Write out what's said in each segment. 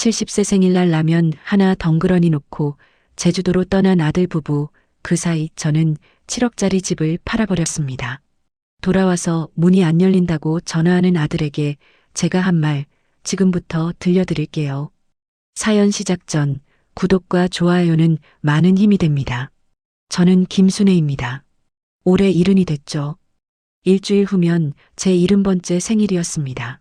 70세 생일날 라면 하나 덩그러니 놓고 제주도로 떠난 아들 부부, 그 사이 저는 7억짜리 집을 팔아버렸습니다. 돌아와서 문이 안 열린다고 전화하는 아들에게 제가 한 말 지금부터 들려드릴게요. 사연 시작 전 구독과 좋아요는 많은 힘이 됩니다. 저는 김순혜입니다. 올해 70이 됐죠. 일주일 후면 제 70번째 생일이었습니다.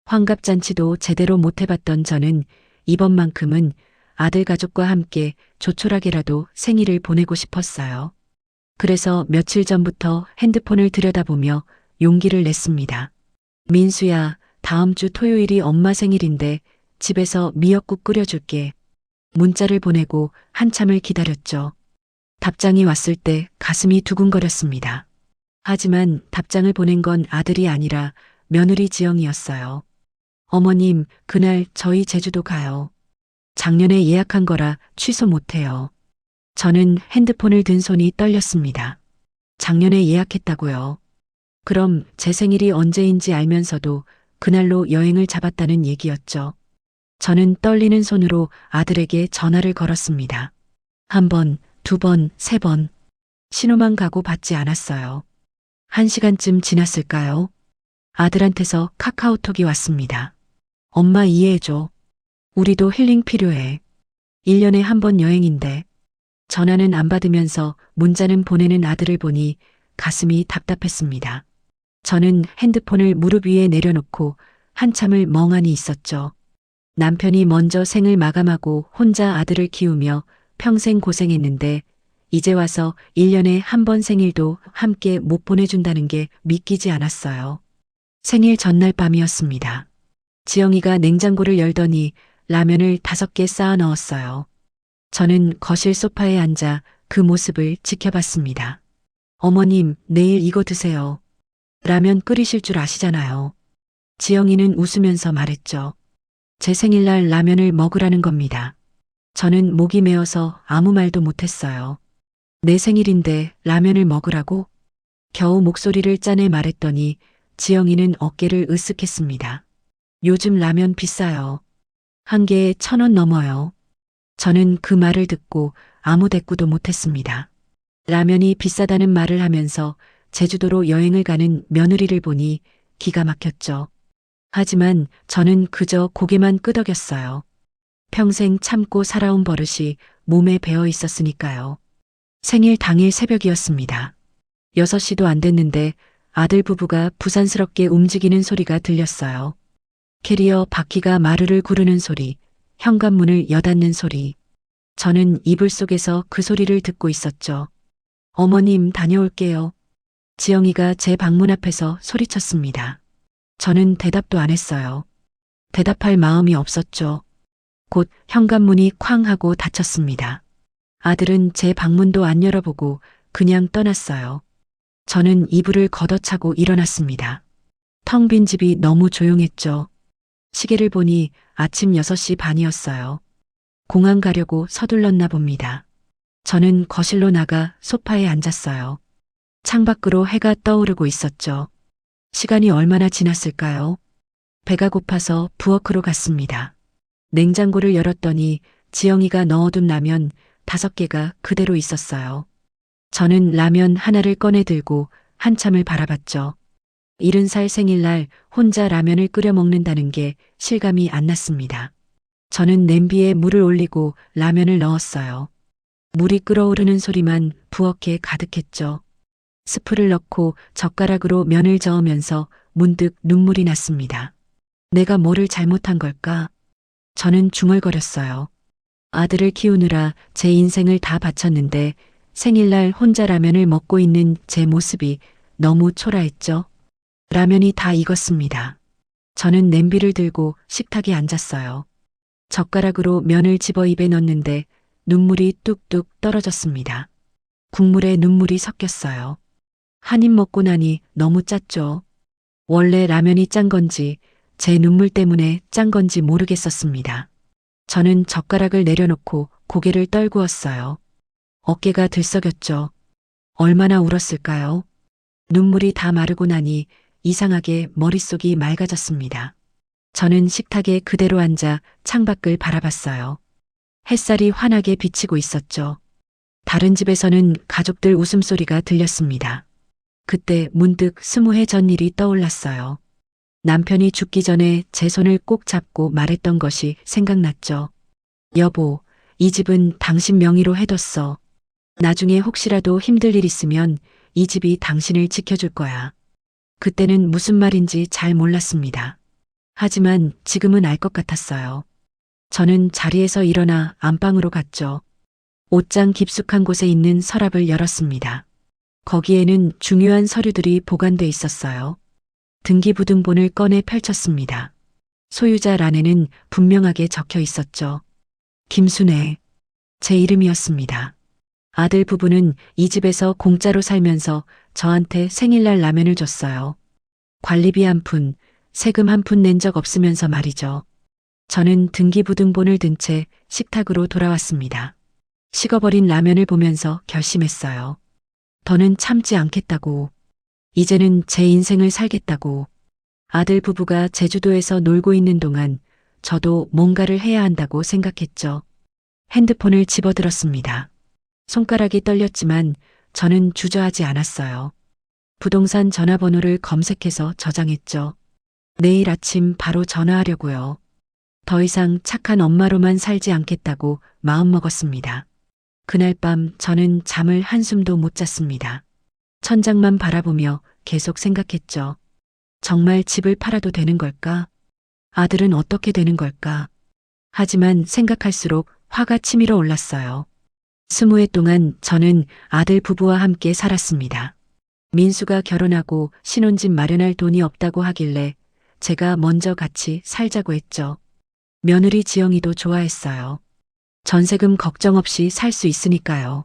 환갑잔치도 제대로 못 해봤던 저는 이번만큼은 아들 가족과 함께 조촐하게라도 생일을 보내고 싶었어요. 그래서 며칠 전부터 핸드폰을 들여다보며 용기를 냈습니다. 민수야, 다음 주 토요일이 엄마 생일인데 집에서 미역국 끓여줄게. 문자를 보내고 한참을 기다렸죠. 답장이 왔을 때 가슴이 두근거렸습니다. 하지만 답장을 보낸 건 아들이 아니라 며느리 지영이었어요. 어머님, 그날 저희 제주도 가요. 작년에 예약한 거라 취소 못해요. 저는 핸드폰을 든 손이 떨렸습니다. 작년에 예약했다고요. 그럼 제 생일이 언제인지 알면서도 그날로 여행을 잡았다는 얘기였죠. 저는 떨리는 손으로 아들에게 전화를 걸었습니다. 한 번, 두 번, 세 번. 신호만 가고 받지 않았어요. 1시간쯤 지났을까요? 아들한테서 카카오톡이 왔습니다. 엄마 이해해줘. 우리도 힐링 필요해. 1년에 한 번 여행인데. 전화는 안 받으면서 문자는 보내는 아들을 보니 가슴이 답답했습니다. 저는 핸드폰을 무릎 위에 내려놓고 한참을 멍하니 있었죠. 남편이 먼저 생을 마감하고 혼자 아들을 키우며 평생 고생했는데 이제 와서 1년에 한 번 생일도 함께 못 보내준다는 게 믿기지 않았어요. 생일 전날 밤이었습니다. 지영이가 냉장고를 열더니 라면을 5개 쌓아 넣었어요. 저는 거실 소파에 앉아 그 모습을 지켜봤습니다. 어머님, 내일 이거 드세요. 라면 끓이실 줄 아시잖아요. 지영이는 웃으면서 말했죠. 제 생일날 라면을 먹으라는 겁니다. 저는 목이 메어서 아무 말도 못했어요. 내 생일인데 라면을 먹으라고? 겨우 목소리를 짜내 말했더니 지영이는 어깨를 으쓱했습니다. 요즘 라면 비싸요. 한 개에 1,000원 넘어요. 저는 그 말을 듣고 아무 대꾸도 못했습니다. 라면이 비싸다는 말을 하면서 제주도로 여행을 가는 며느리를 보니 기가 막혔죠. 하지만 저는 그저 고개만 끄덕였어요. 평생 참고 살아온 버릇이 몸에 배어 있었으니까요. 생일 당일 새벽이었습니다. 6시도 안 됐는데 아들 부부가 부산스럽게 움직이는 소리가 들렸어요. 캐리어 바퀴가 마루를 구르는 소리, 현관문을 여닫는 소리. 저는 이불 속에서 그 소리를 듣고 있었죠. 어머님, 다녀올게요. 지영이가 제 방문 앞에서 소리쳤습니다. 저는 대답도 안 했어요. 대답할 마음이 없었죠. 곧 현관문이 쾅 하고 닫혔습니다. 아들은 제 방문도 안 열어보고 그냥 떠났어요. 저는 이불을 걷어차고 일어났습니다. 텅 빈 집이 너무 조용했죠. 시계를 보니 아침 6시 반이었어요. 공항 가려고 서둘렀나 봅니다. 저는 거실로 나가 소파에 앉았어요. 창밖으로 해가 떠오르고 있었죠. 시간이 얼마나 지났을까요? 배가 고파서 부엌으로 갔습니다. 냉장고를 열었더니 지영이가 넣어둔 라면 5개가 그대로 있었어요. 저는 라면 하나를 꺼내 들고 한참을 바라봤죠. 70살 생일날 혼자 라면을 끓여 먹는다는 게 실감이 안 났습니다. 저는 냄비에 물을 올리고 라면을 넣었어요. 물이 끓어오르는 소리만 부엌에 가득했죠. 스프를 넣고 젓가락으로 면을 저으면서 문득 눈물이 났습니다. 내가 뭐를 잘못한 걸까? 저는 중얼거렸어요. 아들을 키우느라 제 인생을 다 바쳤는데 생일날 혼자 라면을 먹고 있는 제 모습이 너무 초라했죠. 라면이 다 익었습니다. 저는 냄비를 들고 식탁에 앉았어요. 젓가락으로 면을 집어 입에 넣는데 눈물이 뚝뚝 떨어졌습니다. 국물에 눈물이 섞였어요. 한 입 먹고 나니 너무 짰죠. 원래 라면이 짠 건지 제 눈물 때문에 짠 건지 모르겠었습니다. 저는 젓가락을 내려놓고 고개를 떨구었어요. 어깨가 들썩였죠. 얼마나 울었을까요? 눈물이 다 마르고 나니 이상하게 머릿속이 맑아졌습니다. 저는 식탁에 그대로 앉아 창밖을 바라봤어요. 햇살이 환하게 비치고 있었죠. 다른 집에서는 가족들 웃음소리가 들렸습니다. 그때 문득 20해 전 일이 떠올랐어요. 남편이 죽기 전에 제 손을 꼭 잡고 말했던 것이 생각났죠. 여보, 이 집은 당신 명의로 해뒀어. 나중에 혹시라도 힘들 일 있으면 이 집이 당신을 지켜줄 거야. 그때는 무슨 말인지 잘 몰랐습니다. 하지만 지금은 알 것 같았어요. 저는 자리에서 일어나 안방으로 갔죠. 옷장 깊숙한 곳에 있는 서랍을 열었습니다. 거기에는 중요한 서류들이 보관돼 있었어요. 등기부등본을 꺼내 펼쳤습니다. 소유자란에는 분명하게 적혀 있었죠. 김순애. 제 이름이었습니다. 아들 부부는 이 집에서 공짜로 살면서 저한테 생일날 라면을 줬어요. 관리비 한 푼, 세금 한 푼 낸 적 없으면서 말이죠. 저는 등기부등본을 든 채 식탁으로 돌아왔습니다. 식어버린 라면을 보면서 결심했어요. 더는 참지 않겠다고. 이제는 제 인생을 살겠다고. 아들 부부가 제주도에서 놀고 있는 동안 저도 뭔가를 해야 한다고 생각했죠. 핸드폰을 집어들었습니다. 손가락이 떨렸지만 저는 주저하지 않았어요. 부동산 전화번호를 검색해서 저장했죠. 내일 아침 바로 전화하려고요. 더 이상 착한 엄마로만 살지 않겠다고 마음먹었습니다. 그날 밤 저는 잠을 한숨도 못 잤습니다. 천장만 바라보며 계속 생각했죠. 정말 집을 팔아도 되는 걸까? 아들은 어떻게 되는 걸까? 하지만 생각할수록 화가 치밀어 올랐어요. 20해 동안 저는 아들 부부와 함께 살았습니다. 민수가 결혼하고 신혼집 마련할 돈이 없다고 하길래 제가 먼저 같이 살자고 했죠. 며느리 지영이도 좋아했어요. 전세금 걱정 없이 살 수 있으니까요.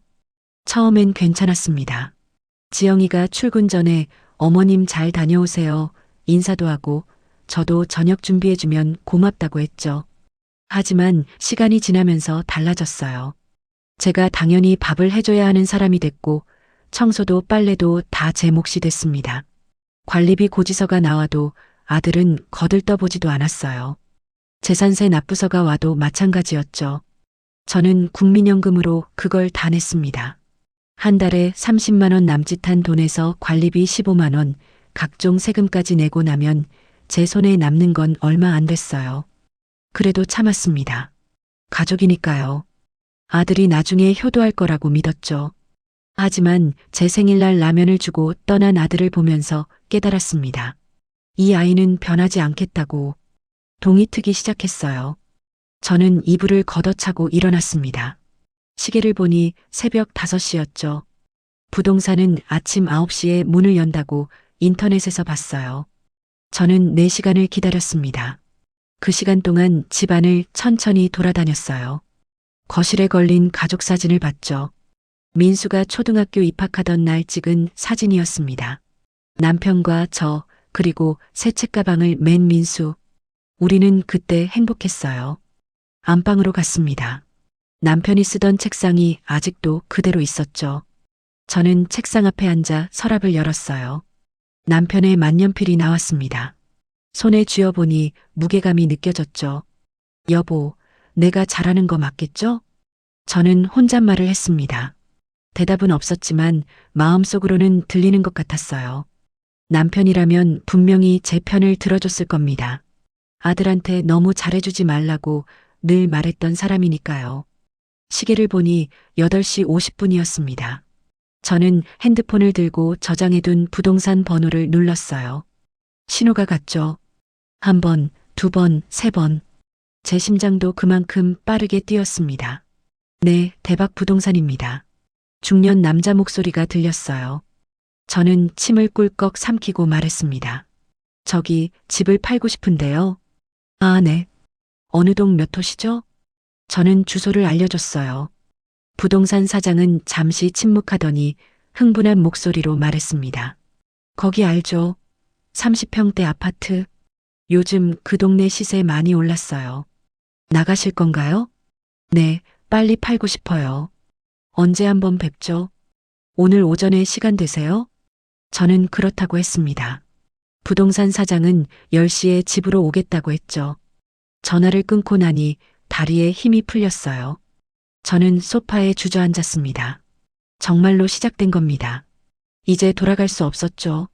처음엔 괜찮았습니다. 지영이가 출근 전에 어머님 잘 다녀오세요. 인사도 하고 저도 저녁 준비해주면 고맙다고 했죠. 하지만 시간이 지나면서 달라졌어요. 제가 당연히 밥을 해줘야 하는 사람이 됐고 청소도 빨래도 다 제 몫이 됐습니다. 관리비 고지서가 나와도 아들은 거들떠보지도 않았어요. 재산세 납부서가 와도 마찬가지였죠. 저는 국민연금으로 그걸 다 냈습니다. 한 달에 30만 원 남짓한 돈에서 관리비 15만 원, 각종 세금까지 내고 나면 제 손에 남는 건 얼마 안 됐어요. 그래도 참았습니다. 가족이니까요. 아들이 나중에 효도할 거라고 믿었죠. 하지만 제 생일날 라면을 주고 떠난 아들을 보면서 깨달았습니다. 이 아이는 변하지 않겠다고. 동이 트기 시작했어요. 저는 이불을 걷어차고 일어났습니다. 시계를 보니 새벽 5시였죠. 부동산은 아침 9시에 문을 연다고 인터넷에서 봤어요. 저는 4시간을 기다렸습니다. 그 시간 동안 집안을 천천히 돌아다녔어요. 거실에 걸린 가족 사진을 봤죠. 민수가 초등학교 입학하던 날 찍은 사진이었습니다. 남편과 저, 그리고 새 책가방을 맨 민수. 우리는 그때 행복했어요. 안방으로 갔습니다. 남편이 쓰던 책상이 아직도 그대로 있었죠. 저는 책상 앞에 앉아 서랍을 열었어요. 남편의 만년필이 나왔습니다. 손에 쥐어보니 무게감이 느껴졌죠. 여보, 내가 잘하는 거 맞겠죠? 저는 혼잣말을 했습니다. 대답은 없었지만 마음속으로는 들리는 것 같았어요. 남편이라면 분명히 제 편을 들어줬을 겁니다. 아들한테 너무 잘해주지 말라고 늘 말했던 사람이니까요. 시계를 보니 8시 50분이었습니다. 저는 핸드폰을 들고 저장해둔 부동산 번호를 눌렀어요. 신호가 갔죠. 1번, 2번, 3번. 제 심장도 그만큼 빠르게 뛰었습니다. 네, 대박 부동산입니다. 중년 남자 목소리가 들렸어요. 저는 침을 꿀꺽 삼키고 말했습니다. 저기 집을 팔고 싶은데요. 아, 네. 어느 동 몇 호시죠? 저는 주소를 알려줬어요. 부동산 사장은 잠시 침묵하더니 흥분한 목소리로 말했습니다. 거기 알죠? 30평대 아파트. 요즘 그 동네 시세 많이 올랐어요. 나가실 건가요? 네, 빨리 팔고 싶어요. 언제 한번 뵙죠? 오늘 오전에 시간 되세요? 저는 그렇다고 했습니다. 부동산 사장은 10시에 집으로 오겠다고 했죠. 전화를 끊고 나니 다리에 힘이 풀렸어요. 저는 소파에 주저앉았습니다. 정말로 시작된 겁니다. 이제 돌아갈 수 없었죠.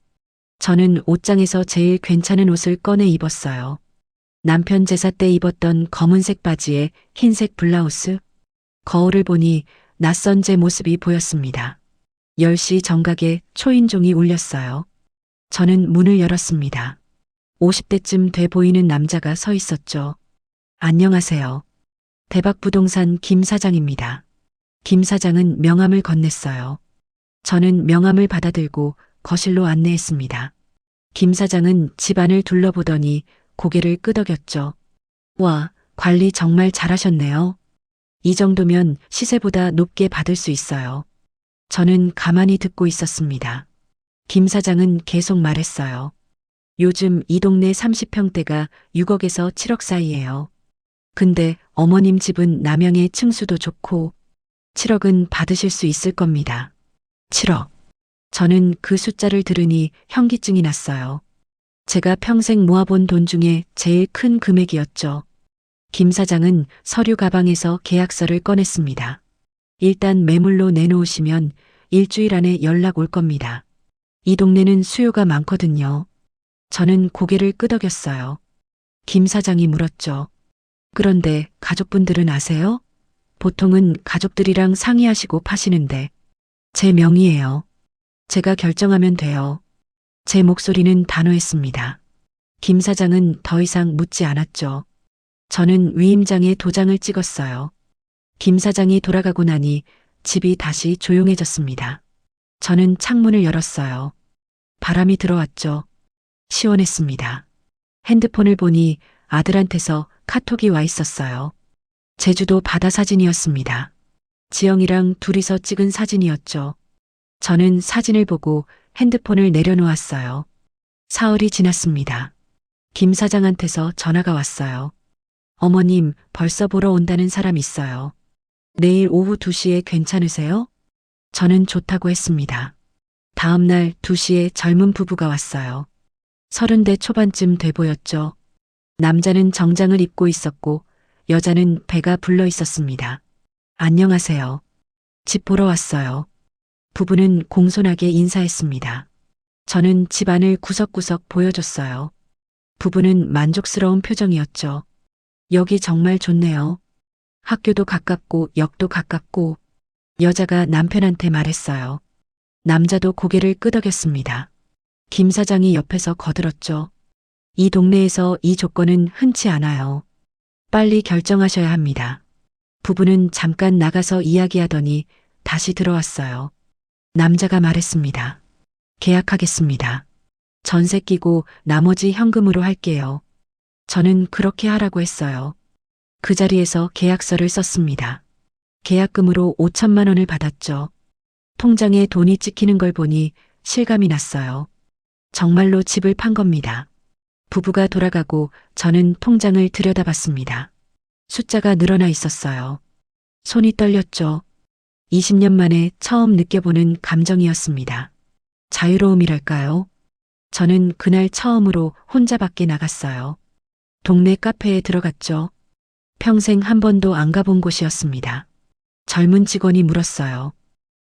저는 옷장에서 제일 괜찮은 옷을 꺼내 입었어요. 남편 제사 때 입었던 검은색 바지에 흰색 블라우스. 거울을 보니 낯선 제 모습이 보였습니다. 10시 정각에 초인종이 울렸어요. 저는 문을 열었습니다. 50대쯤 돼 보이는 남자가 서 있었죠. 안녕하세요. 대박부동산 김 사장입니다. 김 사장은 명함을 건넸어요. 저는 명함을 받아들고 거실로 안내했습니다. 김 사장은 집안을 둘러보더니 고개를 끄덕였죠. 와, 관리 정말 잘하셨네요. 이 정도면 시세보다 높게 받을 수 있어요. 저는 가만히 듣고 있었습니다. 김 사장은 계속 말했어요. 요즘 이 동네 30평대가 6억에서 7억 사이예요. 근데 어머님 집은 남양의 층수도 좋고 7억은 받으실 수 있을 겁니다. 7억. 저는 그 숫자를 들으니 현기증이 났어요. 제가 평생 모아본 돈 중에 제일 큰 금액이었죠. 김 사장은 서류 가방에서 계약서를 꺼냈습니다. 일단 매물로 내놓으시면 일주일 안에 연락 올 겁니다. 이 동네는 수요가 많거든요. 저는 고개를 끄덕였어요. 김 사장이 물었죠. 그런데 가족분들은 아세요? 보통은 가족들이랑 상의하시고 파시는데 제 명의예요. 제가 결정하면 돼요. 제 목소리는 단호했습니다. 김 사장은 더 이상 묻지 않았죠. 저는 위임장에 도장을 찍었어요. 김 사장이 돌아가고 나니 집이 다시 조용해졌습니다. 저는 창문을 열었어요. 바람이 들어왔죠. 시원했습니다. 핸드폰을 보니 아들한테서 카톡이 와 있었어요. 제주도 바다 사진이었습니다. 지영이랑 둘이서 찍은 사진이었죠. 저는 사진을 보고 핸드폰을 내려놓았어요. 사흘이 지났습니다. 김 사장한테서 전화가 왔어요. 어머님, 벌써 보러 온다는 사람 있어요. 내일 오후 2시에 괜찮으세요? 저는 좋다고 했습니다. 다음 날 2시에 젊은 부부가 왔어요. 30대 초반쯤 돼 보였죠. 남자는 정장을 입고 있었고 여자는 배가 불러 있었습니다. 안녕하세요. 집 보러 왔어요. 부부는 공손하게 인사했습니다. 저는 집안을 구석구석 보여줬어요. 부부는 만족스러운 표정이었죠. 여기 정말 좋네요. 학교도 가깝고 역도 가깝고. 여자가 남편한테 말했어요. 남자도 고개를 끄덕였습니다. 김 사장이 옆에서 거들었죠. 이 동네에서 이 조건은 흔치 않아요. 빨리 결정하셔야 합니다. 부부는 잠깐 나가서 이야기하더니 다시 들어왔어요. 남자가 말했습니다. 계약하겠습니다. 전세 끼고 나머지 현금으로 할게요. 저는 그렇게 하라고 했어요. 그 자리에서 계약서를 썼습니다. 계약금으로 5천만 원을 받았죠. 통장에 돈이 찍히는 걸 보니 실감이 났어요. 정말로 집을 판 겁니다. 부부가 돌아가고 저는 통장을 들여다봤습니다. 숫자가 늘어나 있었어요. 손이 떨렸죠. 20년 만에 처음 느껴보는 감정이었습니다. 자유로움이랄까요? 저는 그날 처음으로 혼자 밖에 나갔어요. 동네 카페에 들어갔죠. 평생 한 번도 안 가본 곳이었습니다. 젊은 직원이 물었어요.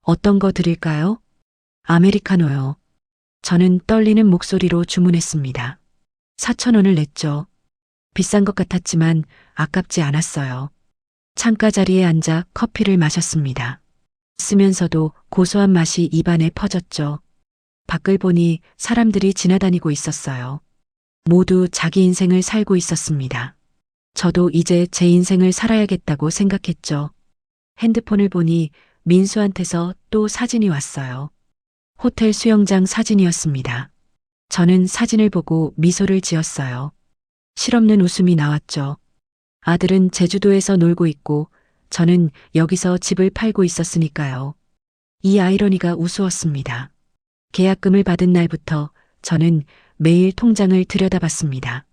어떤 거 드릴까요? 아메리카노요. 저는 떨리는 목소리로 주문했습니다. 4,000원을 냈죠. 비싼 것 같았지만 아깝지 않았어요. 창가 자리에 앉아 커피를 마셨습니다. 쓰면서도 고소한 맛이 입안에 퍼졌죠. 밖을 보니 사람들이 지나다니고 있었어요. 모두 자기 인생을 살고 있었습니다. 저도 이제 제 인생을 살아야겠다고 생각했죠. 핸드폰을 보니 민수한테서 또 사진이 왔어요. 호텔 수영장 사진이었습니다. 저는 사진을 보고 미소를 지었어요. 실없는 웃음이 나왔죠. 아들은 제주도에서 놀고 있고 저는 여기서 집을 팔고 있었으니까요. 이 아이러니가 우스웠습니다. 계약금을 받은 날부터 저는 매일 통장을 들여다봤습니다.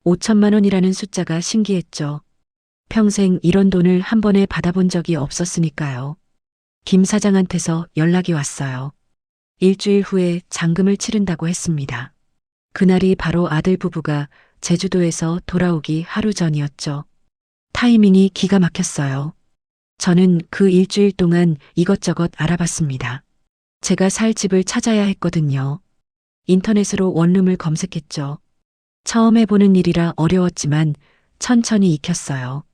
5천만 원이라는 숫자가 신기했죠. 평생 이런 돈을 한 번에 받아본 적이 없었으니까요. 김 사장한테서 연락이 왔어요. 일주일 후에 잔금을 치른다고 했습니다. 그날이 바로 아들 부부가 제주도에서 돌아오기 하루 전이었죠. 타이밍이 기가 막혔어요. 저는 그 일주일 동안 이것저것 알아봤습니다. 제가 살 집을 찾아야 했거든요. 인터넷으로 원룸을 검색했죠. 처음 해보는 일이라 어려웠지만 천천히 익혔어요.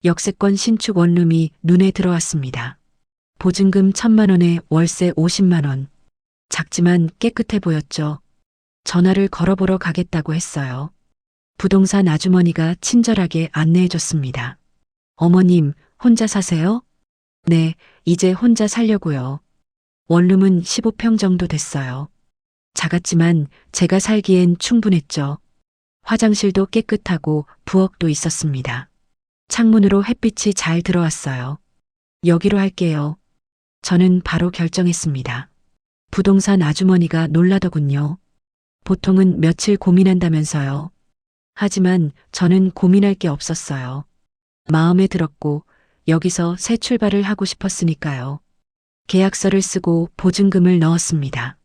역세권 신축 원룸이 눈에 들어왔습니다. 보증금 1,000만 원에 월세 50만 원. 작지만 깨끗해 보였죠. 전화를 걸어보러 가겠다고 했어요. 부동산 아주머니가 친절하게 안내해줬습니다. 어머님, 혼자 사세요? 네, 이제 혼자 살려고요. 원룸은 15평 정도 됐어요. 작았지만 제가 살기엔 충분했죠. 화장실도 깨끗하고 부엌도 있었습니다. 창문으로 햇빛이 잘 들어왔어요. 여기로 할게요. 저는 바로 결정했습니다. 부동산 아주머니가 놀라더군요. 보통은 며칠 고민한다면서요. 하지만 저는 고민할 게 없었어요. 마음에 들었고 여기서 새 출발을 하고 싶었으니까요. 계약서를 쓰고 보증금을 넣었습니다.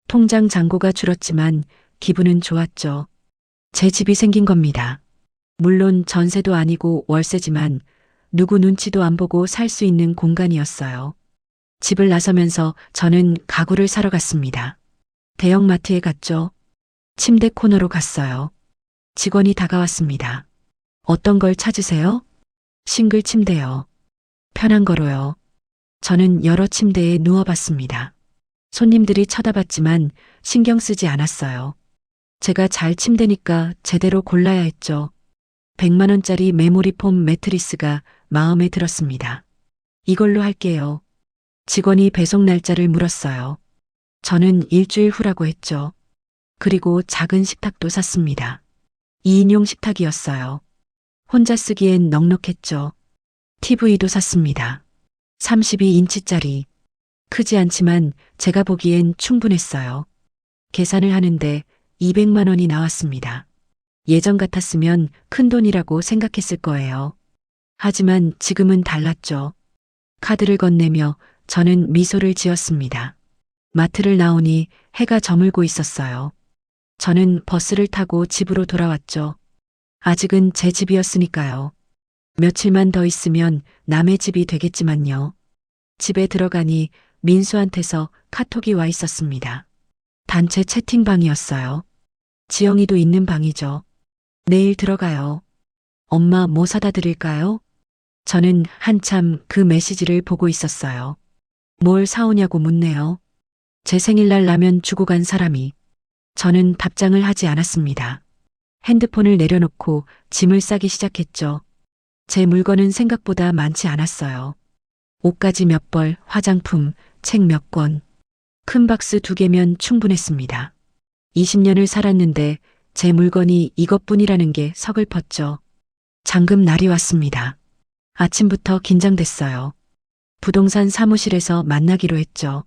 통장 잔고가 줄었지만 기분은 좋았죠. 제 집이 생긴 겁니다. 물론 전세도 아니고 월세지만 누구 눈치도 안 보고 살 수 있는 공간이었어요. 집을 나서면서 저는 가구를 사러 갔습니다. 대형마트에 갔죠. 침대 코너로 갔어요. 직원이 다가왔습니다. 어떤 걸 찾으세요? 싱글 침대요. 편한 거로요. 저는 여러 침대에 누워봤습니다. 손님들이 쳐다봤지만 신경 쓰지 않았어요. 제가 잘 침대니까 제대로 골라야 했죠. 100만 원짜리 메모리 폼 매트리스가 마음에 들었습니다. 이걸로 할게요. 직원이 배송 날짜를 물었어요. 저는 일주일 후라고 했죠. 그리고 작은 식탁도 샀습니다. 2인용 식탁이었어요. 혼자 쓰기엔 넉넉했죠. TV도 샀습니다. 32인치짜리. 크지 않지만 제가 보기엔 충분했어요. 계산을 하는데 200만 원이 나왔습니다. 예전 같았으면 큰 돈이라고 생각했을 거예요. 하지만 지금은 달랐죠. 카드를 건네며 저는 미소를 지었습니다. 마트를 나오니 해가 저물고 있었어요. 저는 버스를 타고 집으로 돌아왔죠. 아직은 제 집이었으니까요. 며칠만 더 있으면 남의 집이 되겠지만요. 집에 들어가니 민수한테서 카톡이 와 있었습니다. 단체 채팅방이었어요. 지영이도 있는 방이죠. 내일 들어가요. 엄마 뭐 사다 드릴까요? 저는 한참 그 메시지를 보고 있었어요. 뭘 사오냐고 묻네요. 제 생일날 라면 주고 간 사람이. 저는 답장을 하지 않았습니다. 핸드폰을 내려놓고 짐을 싸기 시작했죠. 제 물건은 생각보다 많지 않았어요. 옷가지 몇 벌, 화장품, 책 몇 권. 큰 박스 2개면 충분했습니다. 20년을 살았는데 제 물건이 이것뿐이라는 게 서글펐죠. 잔금 날이 왔습니다. 아침부터 긴장됐어요. 부동산 사무실에서 만나기로 했죠.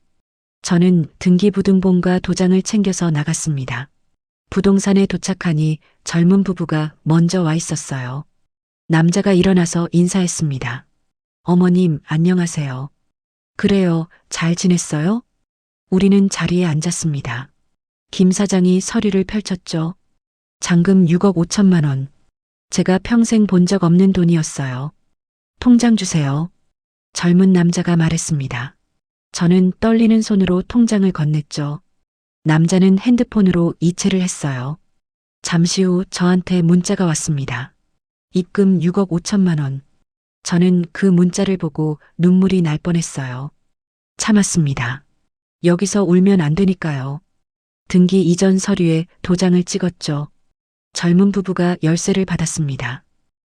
저는 등기부등본과 도장을 챙겨서 나갔습니다. 부동산에 도착하니 젊은 부부가 먼저 와 있었어요. 남자가 일어나서 인사했습니다. 어머님, 안녕하세요. 그래요, 잘 지냈어요? 우리는 자리에 앉았습니다. 김 사장이 서류를 펼쳤죠. 잔금 6억 5천만 원. 제가 평생 본 적 없는 돈이었어요. 통장 주세요. 젊은 남자가 말했습니다. 저는 떨리는 손으로 통장을 건넸죠. 남자는 핸드폰으로 이체를 했어요. 잠시 후 저한테 문자가 왔습니다. 입금 6억 5천만 원. 저는 그 문자를 보고 눈물이 날 뻔했어요. 참았습니다. 여기서 울면 안 되니까요. 등기 이전 서류에 도장을 찍었죠. 젊은 부부가 열쇠를 받았습니다.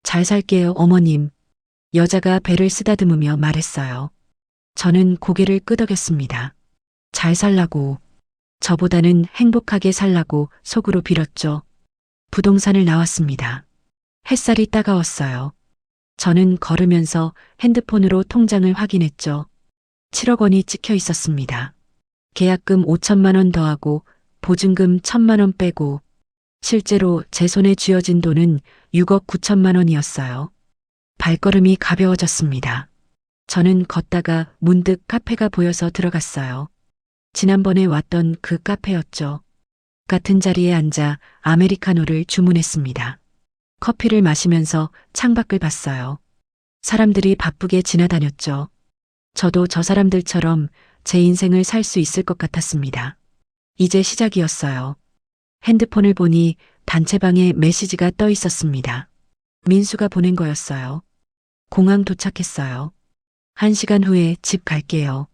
잘 살게요, 어머님. 여자가 배를 쓰다듬으며 말했어요. 저는 고개를 끄덕였습니다. 잘 살라고. 저보다는 행복하게 살라고 속으로 빌었죠. 부동산을 나왔습니다. 햇살이 따가웠어요. 저는 걸으면서 핸드폰으로 통장을 확인했죠. 7억 원이 찍혀 있었습니다. 계약금 5천만 원 더하고 보증금 1,000만 원 빼고 실제로 제 손에 쥐어진 돈은 6억 9천만 원이었어요. 발걸음이 가벼워졌습니다. 저는 걷다가 문득 카페가 보여서 들어갔어요. 지난번에 왔던 그 카페였죠. 같은 자리에 앉아 아메리카노를 주문했습니다. 커피를 마시면서 창밖을 봤어요. 사람들이 바쁘게 지나다녔죠. 저도 저 사람들처럼 제 인생을 살 수 있을 것 같았습니다. 이제 시작이었어요. 핸드폰을 보니 단체방에 메시지가 떠 있었습니다. 민수가 보낸 거였어요. 공항 도착했어요. 1시간 후에 집 갈게요.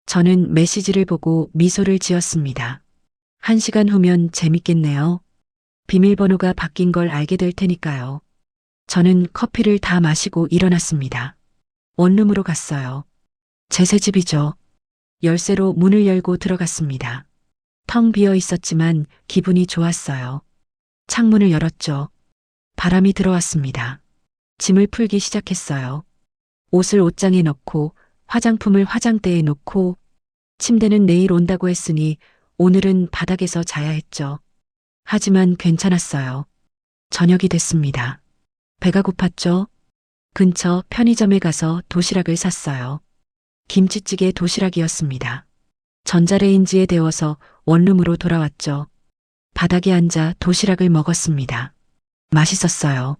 저는 메시지를 보고 미소를 지었습니다. 1시간 후면 재밌겠네요. 비밀번호가 바뀐 걸 알게 될 테니까요. 저는 커피를 다 마시고 일어났습니다. 원룸으로 갔어요. 제 새 집이죠. 열쇠로 문을 열고 들어갔습니다. 텅 비어 있었지만 기분이 좋았어요. 창문을 열었죠. 바람이 들어왔습니다. 짐을 풀기 시작했어요. 옷을 옷장에 넣고 화장품을 화장대에 놓고 침대는 내일 온다고 했으니 오늘은 바닥에서 자야 했죠. 하지만 괜찮았어요. 저녁이 됐습니다. 배가 고팠죠? 근처 편의점에 가서 도시락을 샀어요. 김치찌개 도시락이었습니다. 전자레인지에 데워서 원룸으로 돌아왔죠. 바닥에 앉아 도시락을 먹었습니다. 맛있었어요.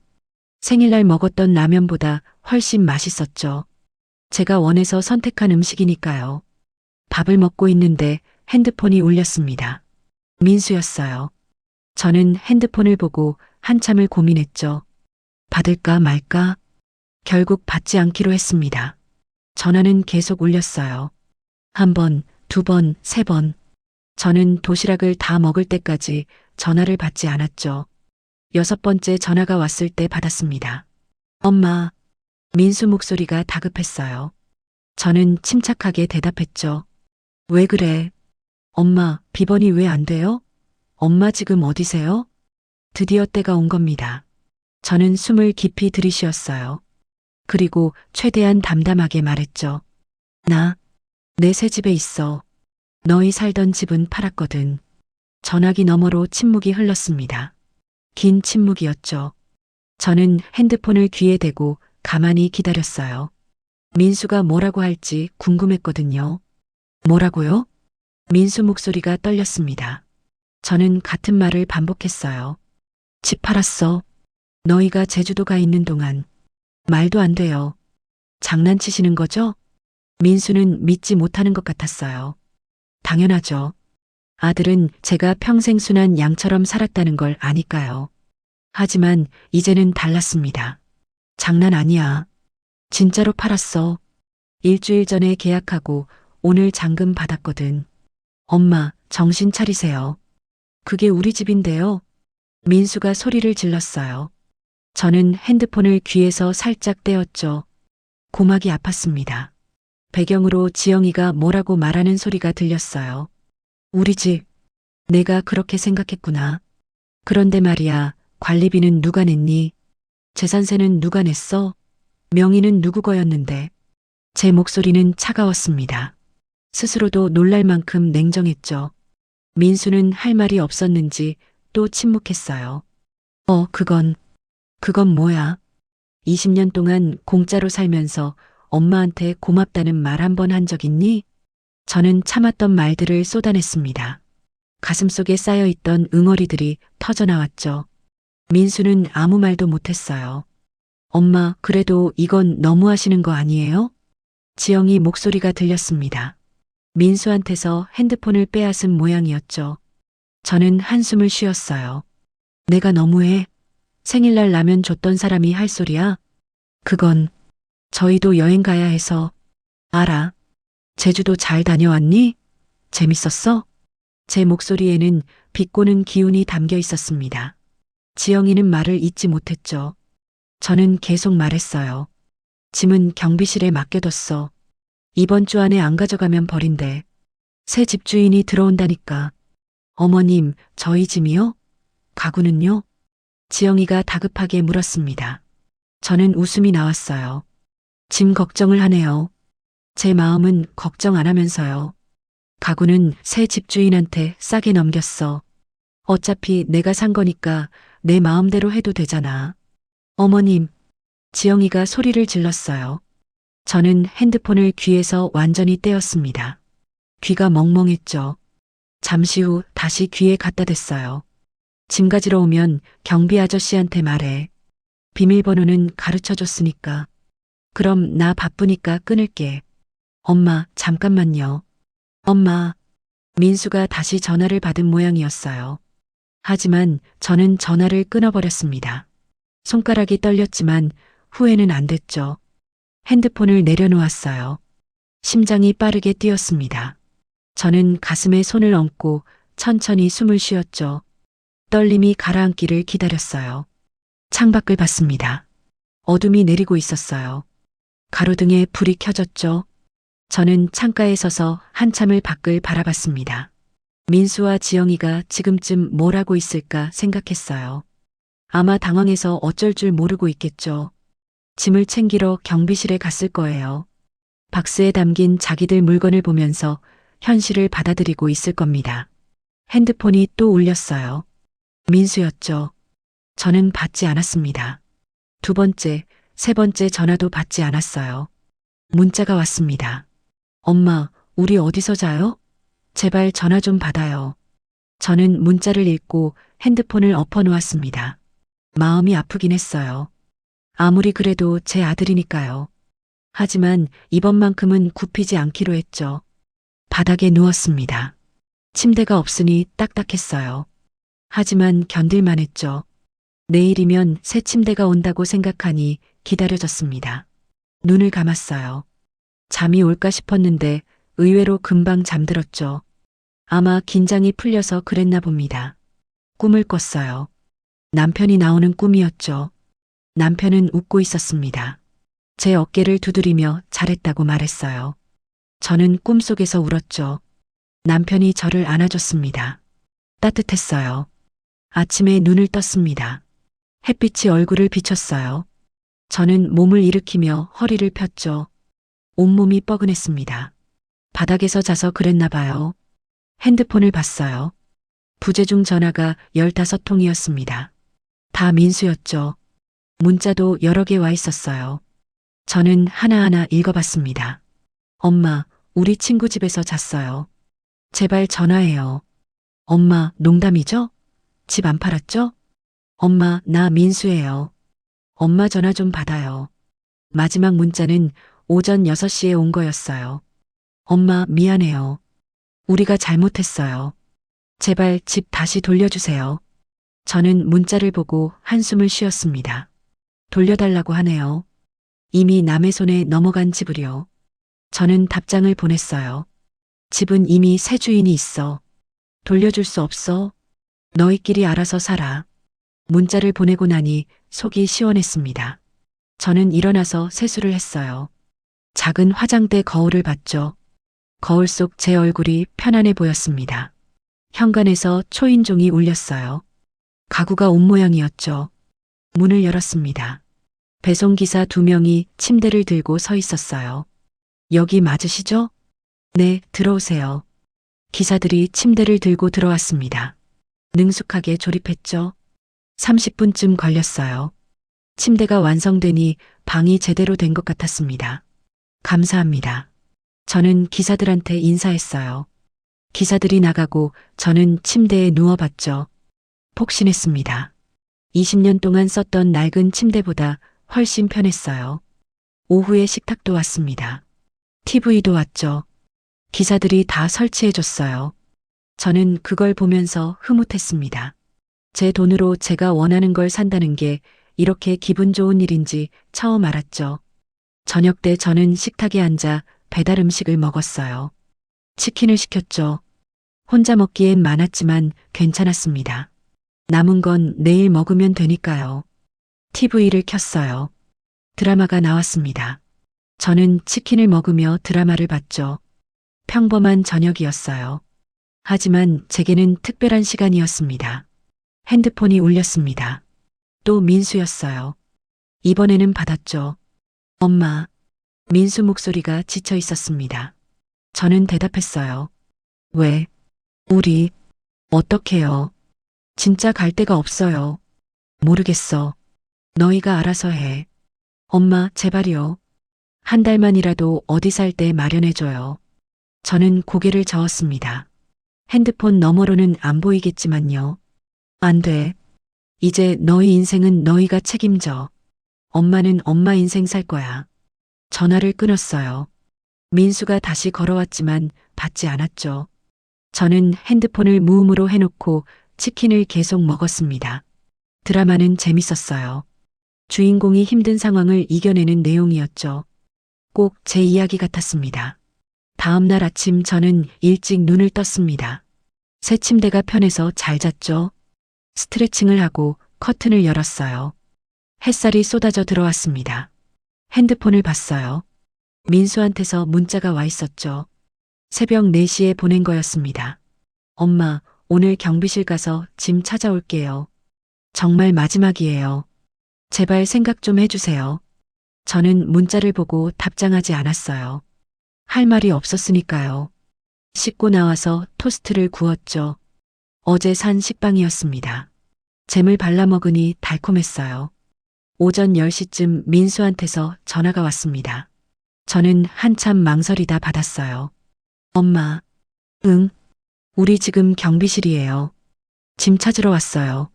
생일날 먹었던 라면보다 훨씬 맛있었죠. 제가 원해서 선택한 음식이니까요. 밥을 먹고 있는데 핸드폰이 울렸습니다. 민수였어요. 저는 핸드폰을 보고 한참을 고민했죠. 받을까 말까? 결국 받지 않기로 했습니다. 전화는 계속 울렸어요. 1번, 2번, 3번. 저는 도시락을 다 먹을 때까지 전화를 받지 않았죠. 6번째 전화가 왔을 때 받았습니다. 엄마. 민수 목소리가 다급했어요. 저는 침착하게 대답했죠. 왜 그래? 엄마, 비번이 왜 안 돼요? 엄마 지금 어디세요? 드디어 때가 온 겁니다. 저는 숨을 깊이 들이쉬었어요. 그리고 최대한 담담하게 말했죠. 내 새 집에 있어. 너희 살던 집은 팔았거든. 전화기 너머로 침묵이 흘렀습니다. 긴 침묵이었죠. 저는 핸드폰을 귀에 대고 가만히 기다렸어요. 민수가 뭐라고 할지 궁금했거든요. 뭐라고요? 민수 목소리가 떨렸습니다. 저는 같은 말을 반복했어요. 집 팔았어. 너희가 제주도 가 있는 동안. 말도 안 돼요. 장난치시는 거죠? 민수는 믿지 못하는 것 같았어요. 당연하죠. 아들은 제가 평생 순한 양처럼 살았다는 걸 아니까요. 하지만 이제는 달랐습니다. 장난 아니야. 진짜로 팔았어. 일주일 전에 계약하고 오늘 잔금 받았거든. 엄마, 정신 차리세요. 그게 우리 집인데요. 민수가 소리를 질렀어요. 저는 핸드폰을 귀에서 살짝 떼었죠. 고막이 아팠습니다. 배경으로 지영이가 뭐라고 말하는 소리가 들렸어요. 우리 집. 내가 그렇게 생각했구나. 그런데 말이야, 관리비는 누가 냈니? 재산세는 누가 냈어? 명의는 누구 거였는데? 제 목소리는 차가웠습니다. 스스로도 놀랄 만큼 냉정했죠. 민수는 할 말이 없었는지 또 침묵했어요. 그건 뭐야? 20년 동안 공짜로 살면서 엄마한테 고맙다는 말 한 번 한 적 있니? 저는 참았던 말들을 쏟아냈습니다. 가슴속에 쌓여있던 응어리들이 터져나왔죠. 민수는 아무 말도 못했어요. 엄마, 그래도 이건 너무하시는 거 아니에요? 지영이 목소리가 들렸습니다. 민수한테서 핸드폰을 빼앗은 모양이었죠. 저는 한숨을 쉬었어요. 내가 너무해. 생일날 라면 줬던 사람이 할 소리야? 그건 저희도 여행 가야 해서. 알아. 제주도 잘 다녀왔니? 재밌었어? 제 목소리에는 비꼬는 기운이 담겨 있었습니다. 지영이는 말을 잇지 못했죠. 저는 계속 말했어요. 짐은 경비실에 맡겨뒀어. 이번 주 안에 안 가져가면 버린대. 새 집주인이 들어온다니까. 어머님, 저희 짐이요? 가구는요? 지영이가 다급하게 물었습니다. 저는 웃음이 나왔어요. 짐 걱정을 하네요. 제 마음은 걱정 안 하면서요. 가구는 새 집주인한테 싸게 넘겼어. 어차피 내가 산 거니까 내 마음대로 해도 되잖아. 어머님, 지영이가 소리를 질렀어요. 저는 핸드폰을 귀에서 완전히 떼었습니다. 귀가 멍멍했죠. 잠시 후 다시 귀에 갖다 댔어요. 짐 가지러 오면 경비 아저씨한테 말해. 비밀번호는 가르쳐 줬으니까. 그럼 나 바쁘니까 끊을게. 엄마, 잠깐만요. 엄마. 민수가 다시 전화를 받은 모양이었어요. 하지만 저는 전화를 끊어버렸습니다. 손가락이 떨렸지만 후회는 안 됐죠. 핸드폰을 내려놓았어요. 심장이 빠르게 뛰었습니다. 저는 가슴에 손을 얹고 천천히 숨을 쉬었죠. 떨림이 가라앉기를 기다렸어요. 창밖을 봤습니다. 어둠이 내리고 있었어요. 가로등에 불이 켜졌죠. 저는 창가에 서서 한참을 밖을 바라봤습니다. 민수와 지영이가 지금쯤 뭘 하고 있을까 생각했어요. 아마 당황해서 어쩔 줄 모르고 있겠죠. 짐을 챙기러 경비실에 갔을 거예요. 박스에 담긴 자기들 물건을 보면서 현실을 받아들이고 있을 겁니다. 핸드폰이 또 울렸어요. 민수였죠. 저는 받지 않았습니다. 두 번째, 세 번째 전화도 받지 않았어요. 문자가 왔습니다. 엄마, 우리 어디서 자요? 제발 전화 좀 받아요. 저는 문자를 읽고 핸드폰을 엎어 놓았습니다. 마음이 아프긴 했어요. 아무리 그래도 제 아들이니까요. 하지만 이번만큼은 굽히지 않기로 했죠. 바닥에 누웠습니다. 침대가 없으니 딱딱했어요. 하지만 견딜만 했죠. 내일이면 새 침대가 온다고 생각하니 기다려졌습니다. 눈을 감았어요. 잠이 올까 싶었는데 의외로 금방 잠들었죠. 아마 긴장이 풀려서 그랬나 봅니다. 꿈을 꿨어요. 남편이 나오는 꿈이었죠. 남편은 웃고 있었습니다. 제 어깨를 두드리며 잘했다고 말했어요. 저는 꿈속에서 울었죠. 남편이 저를 안아줬습니다. 따뜻했어요. 아침에 눈을 떴습니다. 햇빛이 얼굴을 비췄어요. 저는 몸을 일으키며 허리를 폈죠. 온몸이 뻐근했습니다. 바닥에서 자서 그랬나 봐요. 핸드폰을 봤어요. 부재중 전화가 15통이었습니다. 다 민수였죠. 문자도 여러 개 와 있었어요. 저는 하나하나 읽어봤습니다. 엄마, 우리 친구 집에서 잤어요. 제발 전화해요. 엄마, 농담이죠? 집 안 팔았죠? 엄마, 나 민수예요. 엄마 전화 좀 받아요. 마지막 문자는 오전 6시에 온 거였어요. 엄마, 미안해요. 우리가 잘못했어요. 제발 집 다시 돌려주세요. 저는 문자를 보고 한숨을 쉬었습니다. 돌려달라고 하네요. 이미 남의 손에 넘어간 집을요. 저는 답장을 보냈어요. 집은 이미 새 주인이 있어. 돌려줄 수 없어. 너희끼리 알아서 살아. 문자를 보내고 나니 속이 시원했습니다. 저는 일어나서 세수를 했어요. 작은 화장대 거울을 봤죠. 거울 속 제 얼굴이 편안해 보였습니다. 현관에서 초인종이 울렸어요. 가구가 온 모양이었죠. 문을 열었습니다. 배송기사 2명이 침대를 들고 서 있었어요. 여기 맞으시죠? 네, 들어오세요. 기사들이 침대를 들고 들어왔습니다. 능숙하게 조립했죠. 30분쯤 걸렸어요. 침대가 완성되니 방이 제대로 된 것 같았습니다. 감사합니다. 저는 기사들한테 인사했어요. 기사들이 나가고 저는 침대에 누워봤죠. 폭신했습니다. 20년 동안 썼던 낡은 침대보다 훨씬 편했어요. 오후에 식탁도 왔습니다. TV도 왔죠. 기사들이 다 설치해줬어요. 저는 그걸 보면서 흐뭇했습니다. 제 돈으로 제가 원하는 걸 산다는 게 이렇게 기분 좋은 일인지 처음 알았죠. 저녁 때 저는 식탁에 앉아 배달 음식을 먹었어요. 치킨을 시켰죠. 혼자 먹기엔 많았지만 괜찮았습니다. 남은 건 내일 먹으면 되니까요. TV를 켰어요. 드라마가 나왔습니다. 저는 치킨을 먹으며 드라마를 봤죠. 평범한 저녁이었어요. 하지만 제게는 특별한 시간이었습니다. 핸드폰이 울렸습니다. 또 민수였어요. 이번에는 받았죠. 엄마. 민수 목소리가 지쳐 있었습니다. 저는 대답했어요. 왜? 우리 어떡해요? 진짜 갈 데가 없어요. 모르겠어. 너희가 알아서 해. 엄마, 제발이요. 한 달만이라도 어디 살 때 마련해줘요. 저는 고개를 저었습니다. 핸드폰 너머로는 안 보이겠지만요. 안 돼. 이제 너희 인생은 너희가 책임져. 엄마는 엄마 인생 살 거야. 전화를 끊었어요. 민수가 다시 걸어왔지만 받지 않았죠. 저는 핸드폰을 무음으로 해놓고 치킨을 계속 먹었습니다. 드라마는 재밌었어요. 주인공이 힘든 상황을 이겨내는 내용이었죠. 꼭 제 이야기 같았습니다. 다음 날 아침 저는 일찍 눈을 떴습니다. 새 침대가 편해서 잘 잤죠. 스트레칭을 하고 커튼을 열었어요. 햇살이 쏟아져 들어왔습니다. 핸드폰을 봤어요. 민수한테서 문자가 와 있었죠. 새벽 4시에 보낸 거였습니다. 엄마, 오늘 경비실 가서 짐 찾아올게요. 정말 마지막이에요. 제발 생각 좀 해주세요. 저는 문자를 보고 답장하지 않았어요. 할 말이 없었으니까요. 씻고 나와서 토스트를 구웠죠. 어제 산 식빵이었습니다. 잼을 발라 먹으니 달콤했어요. 오전 10시쯤 민수한테서 전화가 왔습니다. 저는 한참 망설이다 받았어요. 엄마, 응, 우리 지금 경비실이에요. 짐 찾으러 왔어요.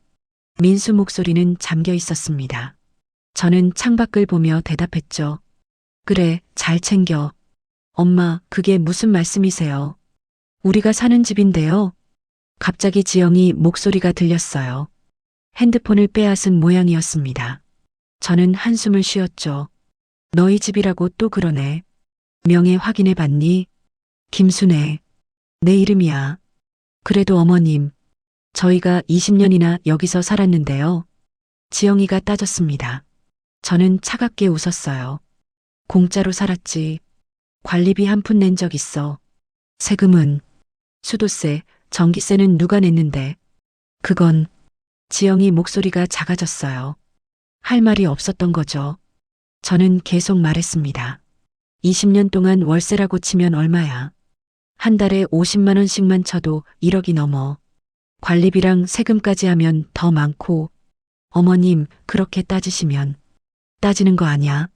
민수 목소리는 잠겨 있었습니다. 저는 창밖을 보며 대답했죠. 그래, 잘 챙겨. 엄마, 그게 무슨 말씀이세요? 우리가 사는 집인데요. 갑자기 지영이 목소리가 들렸어요. 핸드폰을 빼앗은 모양이었습니다. 저는 한숨을 쉬었죠. 너희 집이라고 또 그러네. 명예 확인해 봤니? 김순애. 내 이름이야. 그래도 어머님, 저희가 20년이나 여기서 살았는데요. 지영이가 따졌습니다. 저는 차갑게 웃었어요. 공짜로 살았지. 관리비 한 푼 낸 적 있어. 세금은, 수도세, 전기세는 누가 냈는데. 그건, 지영이 목소리가 작아졌어요. 할 말이 없었던 거죠. 저는 계속 말했습니다. 20년 동안 월세라고 치면 얼마야. 한 달에 50만 원씩만 쳐도 1억이 넘어. 관리비랑 세금까지 하면 더 많고. 어머님, 그렇게 따지시면. 따지는 거 아냐.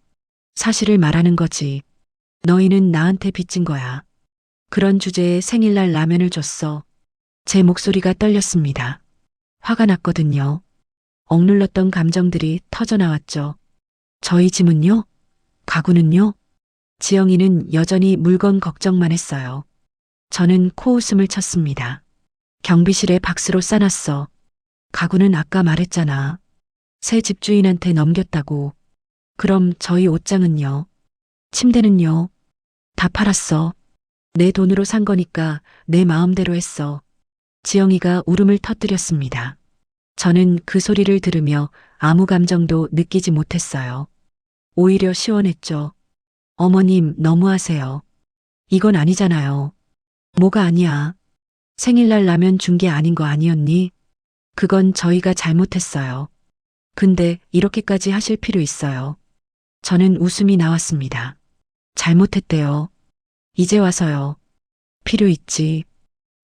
사실을 말하는 거지. 너희는 나한테 빚진 거야. 그런 주제에 생일날 라면을 줬어. 제 목소리가 떨렸습니다. 화가 났거든요. 억눌렀던 감정들이 터져나왔죠. 저희 짐은요? 가구는요? 지영이는 여전히 물건 걱정만 했어요. 저는 코웃음을 쳤습니다. 경비실에 박스로 싸놨어. 가구는 아까 말했잖아. 새 집주인한테 넘겼다고. 그럼 저희 옷장은요? 침대는요? 다 팔았어. 내 돈으로 산 거니까 내 마음대로 했어. 지영이가 울음을 터뜨렸습니다. 저는 그 소리를 들으며 아무 감정도 느끼지 못했어요. 오히려 시원했죠. 어머님, 너무하세요. 이건 아니잖아요. 뭐가 아니야. 생일날 라면 준 게 아닌 거 아니었니? 그건 저희가 잘못했어요. 근데 이렇게까지 하실 필요 있어요. 저는 웃음이 나왔습니다. 잘못했대요. 이제 와서요. 필요 있지.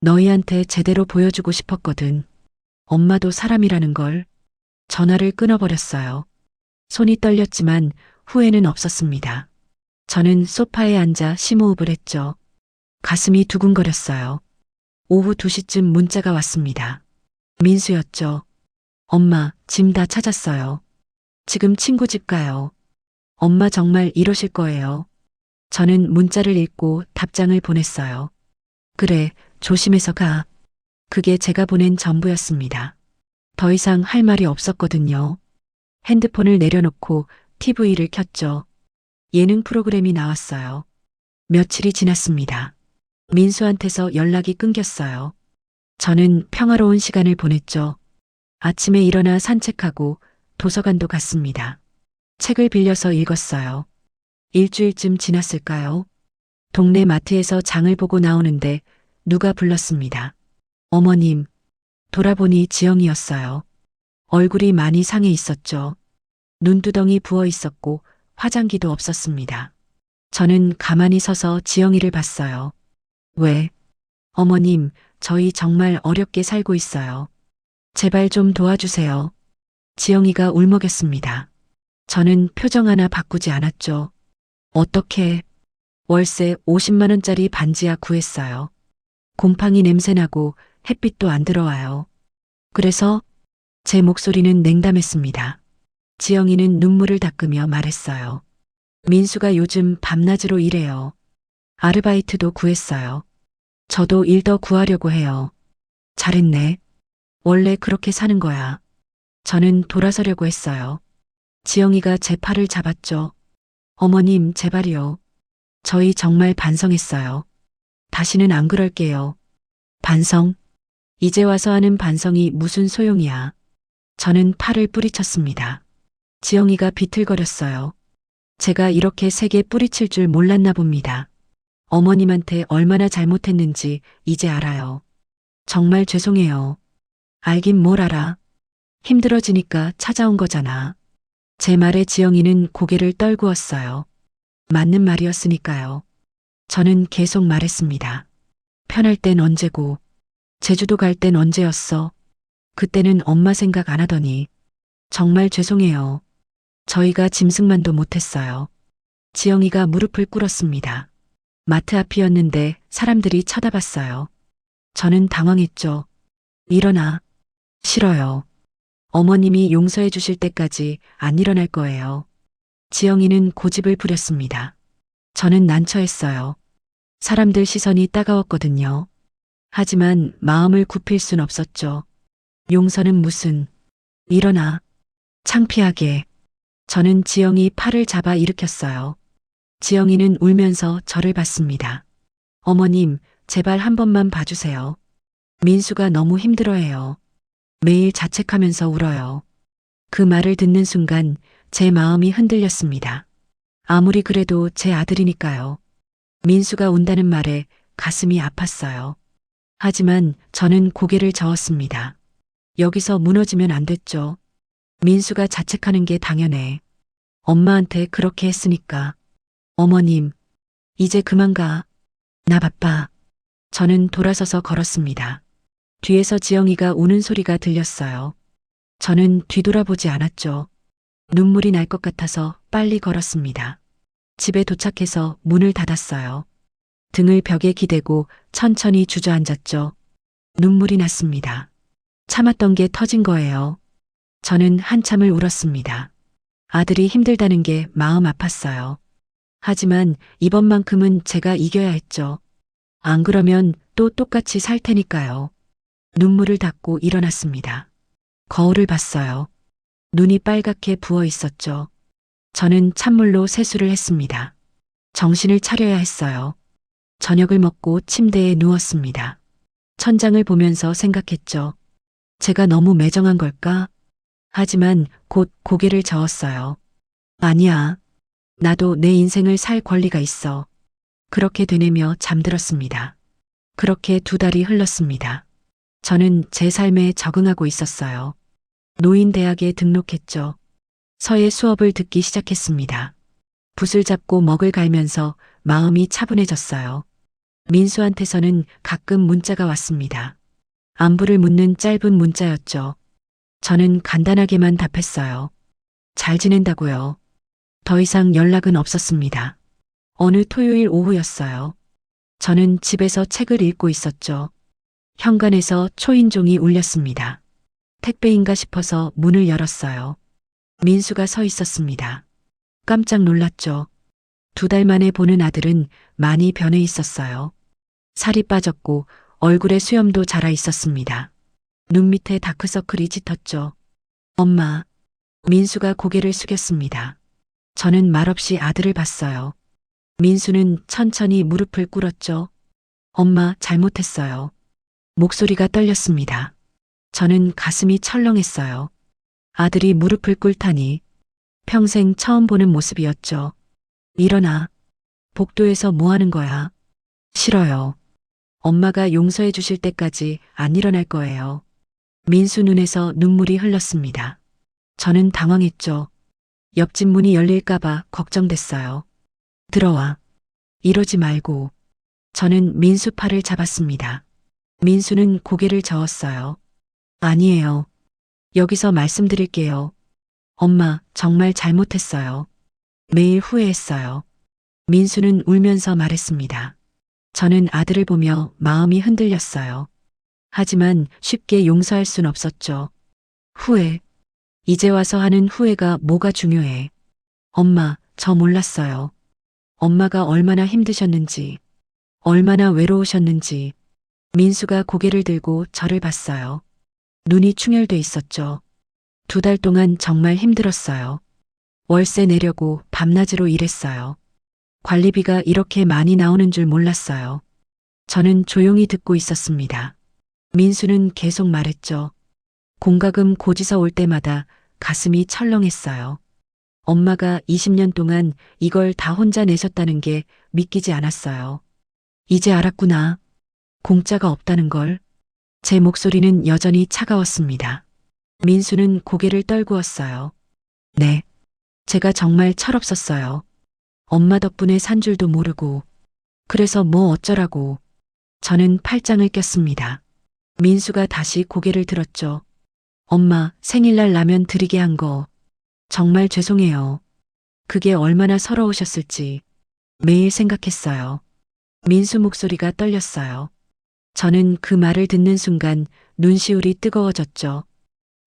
너희한테 제대로 보여주고 싶었거든. 엄마도 사람이라는 걸. 전화를 끊어버렸어요. 손이 떨렸지만 후회는 없었습니다. 저는 소파에 앉아 심호흡을 했죠. 가슴이 두근거렸어요. 오후 2시쯤 문자가 왔습니다. 민수였죠. 엄마, 짐 다 찾았어요. 지금 친구 집 가요. 엄마 정말 이러실 거예요. 저는 문자를 읽고 답장을 보냈어요. 그래, 조심해서 가. 그게 제가 보낸 전부였습니다. 더 이상 할 말이 없었거든요. 핸드폰을 내려놓고 TV를 켰죠. 예능 프로그램이 나왔어요. 며칠이 지났습니다. 민수한테서 연락이 끊겼어요. 저는 평화로운 시간을 보냈죠. 아침에 일어나 산책하고 도서관도 갔습니다. 책을 빌려서 읽었어요. 일주일쯤 지났을까요? 동네 마트에서 장을 보고 나오는데 누가 불렀습니다. 어머님, 돌아보니 지영이었어요. 얼굴이 많이 상해 있었죠. 눈두덩이 부어 있었고 화장기도 없었습니다. 저는 가만히 서서 지영이를 봤어요. 왜? 어머님, 저희 정말 어렵게 살고 있어요. 제발 좀 도와주세요. 지영이가 울먹였습니다. 저는 표정 하나 바꾸지 않았죠. 어떻게? 월세 50만 원짜리 반지하 구했어요. 곰팡이 냄새나고 햇빛도 안 들어와요. 그래서 제 목소리는 냉담했습니다. 지영이는 눈물을 닦으며 말했어요. 민수가 요즘 밤낮으로 일해요. 아르바이트도 구했어요. 저도 일 더 구하려고 해요. 잘했네. 원래 그렇게 사는 거야. 저는 돌아서려고 했어요. 지영이가 제 팔을 잡았죠. 어머님, 제발이요. 저희 정말 반성했어요. 다시는 안 그럴게요. 반성? 이제 와서 하는 반성이 무슨 소용이야. 저는 팔을 뿌리쳤습니다. 지영이가 비틀거렸어요. 제가 이렇게 세게 뿌리칠 줄 몰랐나 봅니다. 어머님한테 얼마나 잘못했는지 이제 알아요. 정말 죄송해요. 알긴 뭘 알아. 힘들어지니까 찾아온 거잖아. 제 말에 지영이는 고개를 떨구었어요. 맞는 말이었으니까요. 저는 계속 말했습니다. 편할 땐 언제고, 제주도 갈 땐 언제였어. 그때는 엄마 생각 안 하더니. 정말 죄송해요. 저희가 짐승만도 못했어요. 지영이가 무릎을 꿇었습니다. 마트 앞이었는데 사람들이 쳐다봤어요. 저는 당황했죠. 일어나. 싫어요. 어머님이 용서해 주실 때까지 안 일어날 거예요. 지영이는 고집을 부렸습니다. 저는 난처했어요. 사람들 시선이 따가웠거든요. 하지만 마음을 굽힐 순 없었죠. 용서는 무슨. 일어나. 창피하게. 저는 지영이 팔을 잡아 일으켰어요. 지영이는 울면서 저를 봤습니다. 어머님, 제발 한 번만 봐주세요. 민수가 너무 힘들어해요. 매일 자책하면서 울어요. 그 말을 듣는 순간 제 마음이 흔들렸습니다. 아무리 그래도 제 아들이니까요. 민수가 운다는 말에 가슴이 아팠어요. 하지만 저는 고개를 저었습니다. 여기서 무너지면 안 됐죠. 민수가 자책하는 게 당연해. 엄마한테 그렇게 했으니까. 어머님, 이제 그만 가. 나 바빠. 저는 돌아서서 걸었습니다. 뒤에서 지영이가 우는 소리가 들렸어요. 저는 뒤돌아보지 않았죠. 눈물이 날 것 같아서 빨리 걸었습니다. 집에 도착해서 문을 닫았어요. 등을 벽에 기대고 천천히 주저앉았죠. 눈물이 났습니다. 참았던 게 터진 거예요. 저는 한참을 울었습니다. 아들이 힘들다는 게 마음 아팠어요. 하지만 이번만큼은 제가 이겨야 했죠. 안 그러면 또 똑같이 살 테니까요. 눈물을 닦고 일어났습니다. 거울을 봤어요. 눈이 빨갛게 부어 있었죠. 저는 찬물로 세수를 했습니다. 정신을 차려야 했어요. 저녁을 먹고 침대에 누웠습니다. 천장을 보면서 생각했죠. 제가 너무 매정한 걸까? 하지만 곧 고개를 저었어요. 아니야. 나도 내 인생을 살 권리가 있어. 그렇게 되뇌며 잠들었습니다. 그렇게 2달이 흘렀습니다. 저는 제 삶에 적응하고 있었어요. 노인대학에 등록했죠. 서예 수업을 듣기 시작했습니다. 붓을 잡고 먹을 갈면서 마음이 차분해졌어요. 민수한테서는 가끔 문자가 왔습니다. 안부를 묻는 짧은 문자였죠. 저는 간단하게만 답했어요. 잘 지낸다고요. 더 이상 연락은 없었습니다. 어느 토요일 오후였어요. 저는 집에서 책을 읽고 있었죠. 현관에서 초인종이 울렸습니다. 택배인가 싶어서 문을 열었어요. 민수가 서 있었습니다. 깜짝 놀랐죠. 2달 만에 보는 아들은 많이 변해 있었어요. 살이 빠졌고 얼굴에 수염도 자라 있었습니다. 눈 밑에 다크서클이 짙었죠. 엄마. 민수가 고개를 숙였습니다. 저는 말없이 아들을 봤어요. 민수는 천천히 무릎을 꿇었죠. 엄마, 잘못했어요. 목소리가 떨렸습니다. 저는 가슴이 철렁했어요. 아들이 무릎을 꿇다니 평생 처음 보는 모습이었죠. 일어나. 복도에서 뭐 하는 거야? 싫어요. 엄마가 용서해 주실 때까지 안 일어날 거예요. 민수 눈에서 눈물이 흘렀습니다. 저는 당황했죠. 옆집 문이 열릴까봐 걱정됐어요. 들어와. 이러지 말고. 저는 민수 팔을 잡았습니다. 민수는 고개를 저었어요. 아니에요. 여기서 말씀드릴게요. 엄마, 정말 잘못했어요. 매일 후회했어요. 민수는 울면서 말했습니다. 저는 아들을 보며 마음이 흔들렸어요. 하지만 쉽게 용서할 순 없었죠. 후회. 이제 와서 하는 후회가 뭐가 중요해. 엄마, 저 몰랐어요. 엄마가 얼마나 힘드셨는지, 얼마나 외로우셨는지. 민수가 고개를 들고 저를 봤어요. 눈이 충혈돼 있었죠. 2달 동안 정말 힘들었어요. 월세 내려고 밤낮으로 일했어요. 관리비가 이렇게 많이 나오는 줄 몰랐어요. 저는 조용히 듣고 있었습니다. 민수는 계속 말했죠. 공과금 고지서 올 때마다 가슴이 철렁했어요. 엄마가 20년 동안 이걸 다 혼자 내셨다는 게 믿기지 않았어요. 이제 알았구나. 공짜가 없다는 걸. 제 목소리는 여전히 차가웠습니다. 민수는 고개를 떨구었어요. 네. 제가 정말 철없었어요. 엄마 덕분에 산 줄도 모르고. 그래서 뭐 어쩌라고. 저는 팔짱을 꼈습니다. 민수가 다시 고개를 들었죠. 엄마, 생일날 라면 드리게 한 거. 정말 죄송해요. 그게 얼마나 서러우셨을지 매일 생각했어요. 민수 목소리가 떨렸어요. 저는 그 말을 듣는 순간 눈시울이 뜨거워졌죠.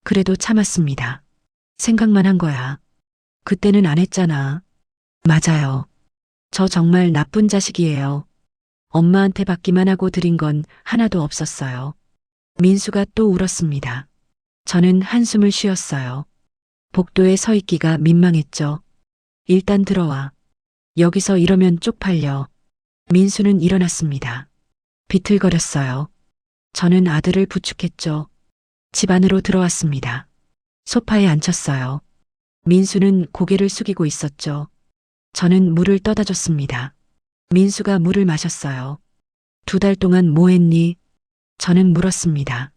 그래도 참았습니다. 생각만 한 거야. 그때는 안 했잖아. 맞아요. 저 정말 나쁜 자식이에요. 엄마한테 받기만 하고 드린 건 하나도 없었어요. 민수가 또 울었습니다. 저는 한숨을 쉬었어요. 복도에 서 있기가 민망했죠. 일단 들어와. 여기서 이러면 쪽팔려. 민수는 일어났습니다. 비틀거렸어요. 저는 아들을 부축했죠. 집 안으로 들어왔습니다. 소파에 앉혔어요. 민수는 고개를 숙이고 있었죠. 저는 물을 떠다 줬습니다. 민수가 물을 마셨어요. 2달 동안 뭐 했니? 저는 물었습니다.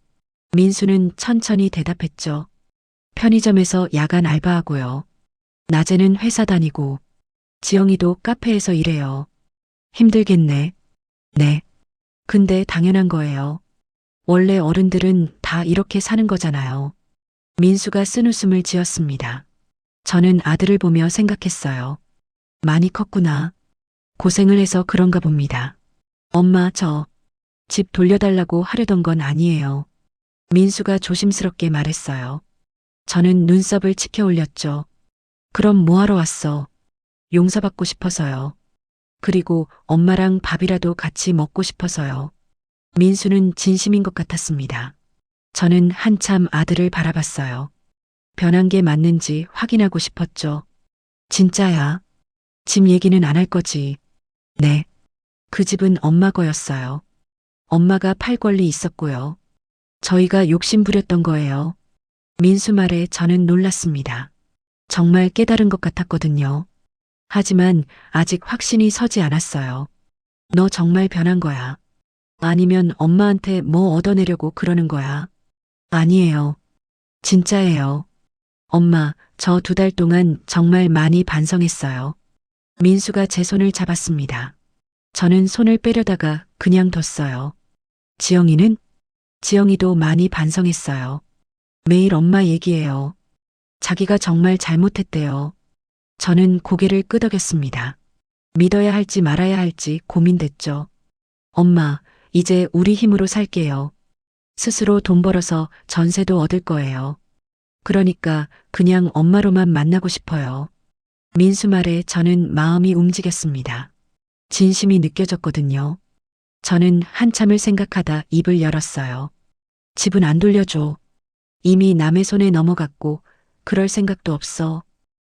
민수는 천천히 대답했죠. 편의점에서 야간 알바하고요. 낮에는 회사 다니고, 지영이도 카페에서 일해요. 힘들겠네. 네. 근데 당연한 거예요. 원래 어른들은 다 이렇게 사는 거잖아요. 민수가 쓴웃음을 지었습니다. 저는 아들을 보며 생각했어요. 많이 컸구나. 고생을 해서 그런가 봅니다. 엄마, 저 집 돌려달라고 하려던 건 아니에요. 민수가 조심스럽게 말했어요. 저는 눈썹을 치켜 올렸죠. 그럼 뭐하러 왔어? 용서받고 싶어서요. 그리고 엄마랑 밥이라도 같이 먹고 싶어서요. 민수는 진심인 것 같았습니다. 저는 한참 아들을 바라봤어요. 변한 게 맞는지 확인하고 싶었죠. 진짜야. 집 얘기는 안 할 거지. 네. 그 집은 엄마 거였어요. 엄마가 팔 권리 있었고요. 저희가 욕심 부렸던 거예요. 민수 말에 저는 놀랐습니다. 정말 깨달은 것 같았거든요. 하지만 아직 확신이 서지 않았어요. 너 정말 변한 거야. 아니면 엄마한테 뭐 얻어내려고 그러는 거야. 아니에요. 진짜예요. 엄마, 저 2달 동안 정말 많이 반성했어요. 민수가 제 손을 잡았습니다. 저는 손을 빼려다가 그냥 뒀어요. 지영이는? 지영이도 많이 반성했어요. 매일 엄마 얘기해요. 자기가 정말 잘못했대요. 저는 고개를 끄덕였습니다. 믿어야 할지 말아야 할지 고민됐죠. 엄마, 이제 우리 힘으로 살게요. 스스로 돈 벌어서 전세도 얻을 거예요. 그러니까 그냥 엄마로만 만나고 싶어요. 민수 말에 저는 마음이 움직였습니다. 진심이 느껴졌거든요. 저는 한참을 생각하다 입을 열었어요. 집은 안 돌려줘. 이미 남의 손에 넘어갔고 그럴 생각도 없어.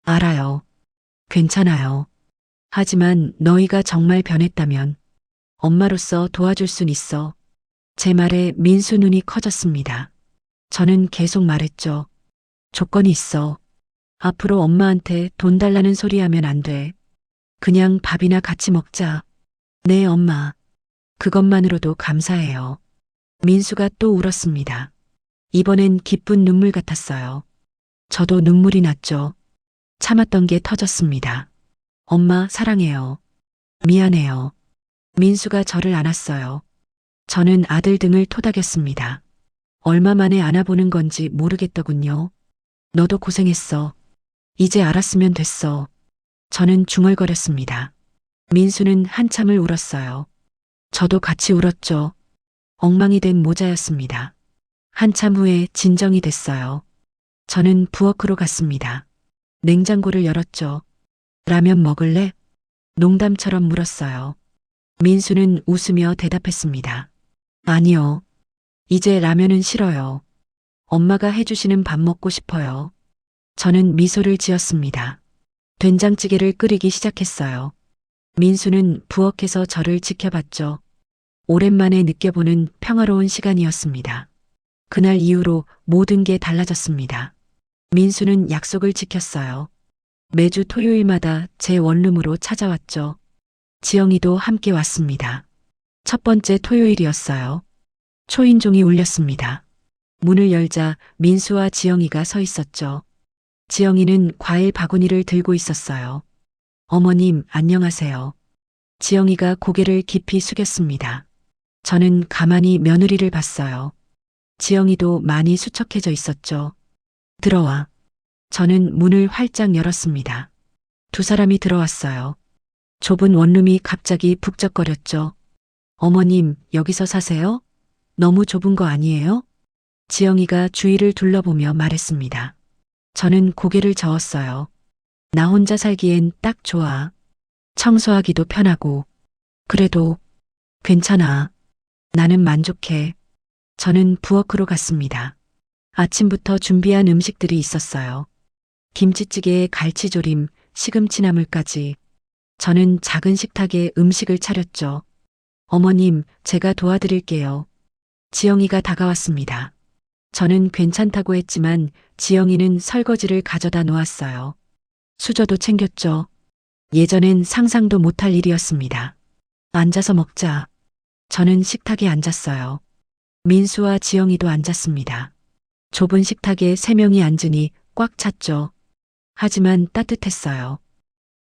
알아요. 괜찮아요. 하지만 너희가 정말 변했다면 엄마로서 도와줄 순 있어. 제 말에 민수 눈이 커졌습니다. 저는 계속 말했죠. 조건이 있어. 앞으로 엄마한테 돈 달라는 소리 하면 안 돼. 그냥 밥이나 같이 먹자. 네, 엄마. 그것만으로도 감사해요. 민수가 또 울었습니다. 이번엔 기쁜 눈물 같았어요. 저도 눈물이 났죠. 참았던 게 터졌습니다. 엄마, 사랑해요. 미안해요. 민수가 저를 안았어요. 저는 아들 등을 토닥였습니다. 얼마 만에 안아보는 건지 모르겠더군요. 너도 고생했어. 이제 알았으면 됐어. 저는 중얼거렸습니다. 민수는 한참을 울었어요. 저도 같이 울었죠. 엉망이 된 모자였습니다. 한참 후에 진정이 됐어요. 저는 부엌으로 갔습니다. 냉장고를 열었죠. 라면 먹을래? 농담처럼 물었어요. 민수는 웃으며 대답했습니다. 아니요. 이제 라면은 싫어요. 엄마가 해주시는 밥 먹고 싶어요. 저는 미소를 지었습니다. 된장찌개를 끓이기 시작했어요. 민수는 부엌에서 저를 지켜봤죠. 오랜만에 느껴보는 평화로운 시간이었습니다. 그날 이후로 모든 게 달라졌습니다. 민수는 약속을 지켰어요. 매주 토요일마다 제 원룸으로 찾아왔죠. 지영이도 함께 왔습니다. 첫 번째 토요일이었어요. 초인종이 울렸습니다. 문을 열자 민수와 지영이가 서 있었죠. 지영이는 과일 바구니를 들고 있었어요. 어머님, 안녕하세요. 지영이가 고개를 깊이 숙였습니다. 저는 가만히 며느리를 봤어요. 지영이도 많이 수척해져 있었죠. 들어와. 저는 문을 활짝 열었습니다. 두 사람이 들어왔어요. 좁은 원룸이 갑자기 북적거렸죠. 어머님, 여기서 사세요? 너무 좁은 거 아니에요? 지영이가 주위를 둘러보며 말했습니다. 저는 고개를 저었어요. 나 혼자 살기엔 딱 좋아. 청소하기도 편하고. 그래도 괜찮아. 나는 만족해. 저는 부엌으로 갔습니다. 아침부터 준비한 음식들이 있었어요. 김치찌개에 갈치조림, 시금치나물까지. 저는 작은 식탁에 음식을 차렸죠. 어머님, 제가 도와드릴게요. 지영이가 다가왔습니다. 저는 괜찮다고 했지만 지영이는 설거지를 가져다 놓았어요. 수저도 챙겼죠. 예전엔 상상도 못할 일이었습니다. 앉아서 먹자. 저는 식탁에 앉았어요. 민수와 지영이도 앉았습니다. 좁은 식탁에 세 명이 앉으니 꽉 찼죠. 하지만 따뜻했어요.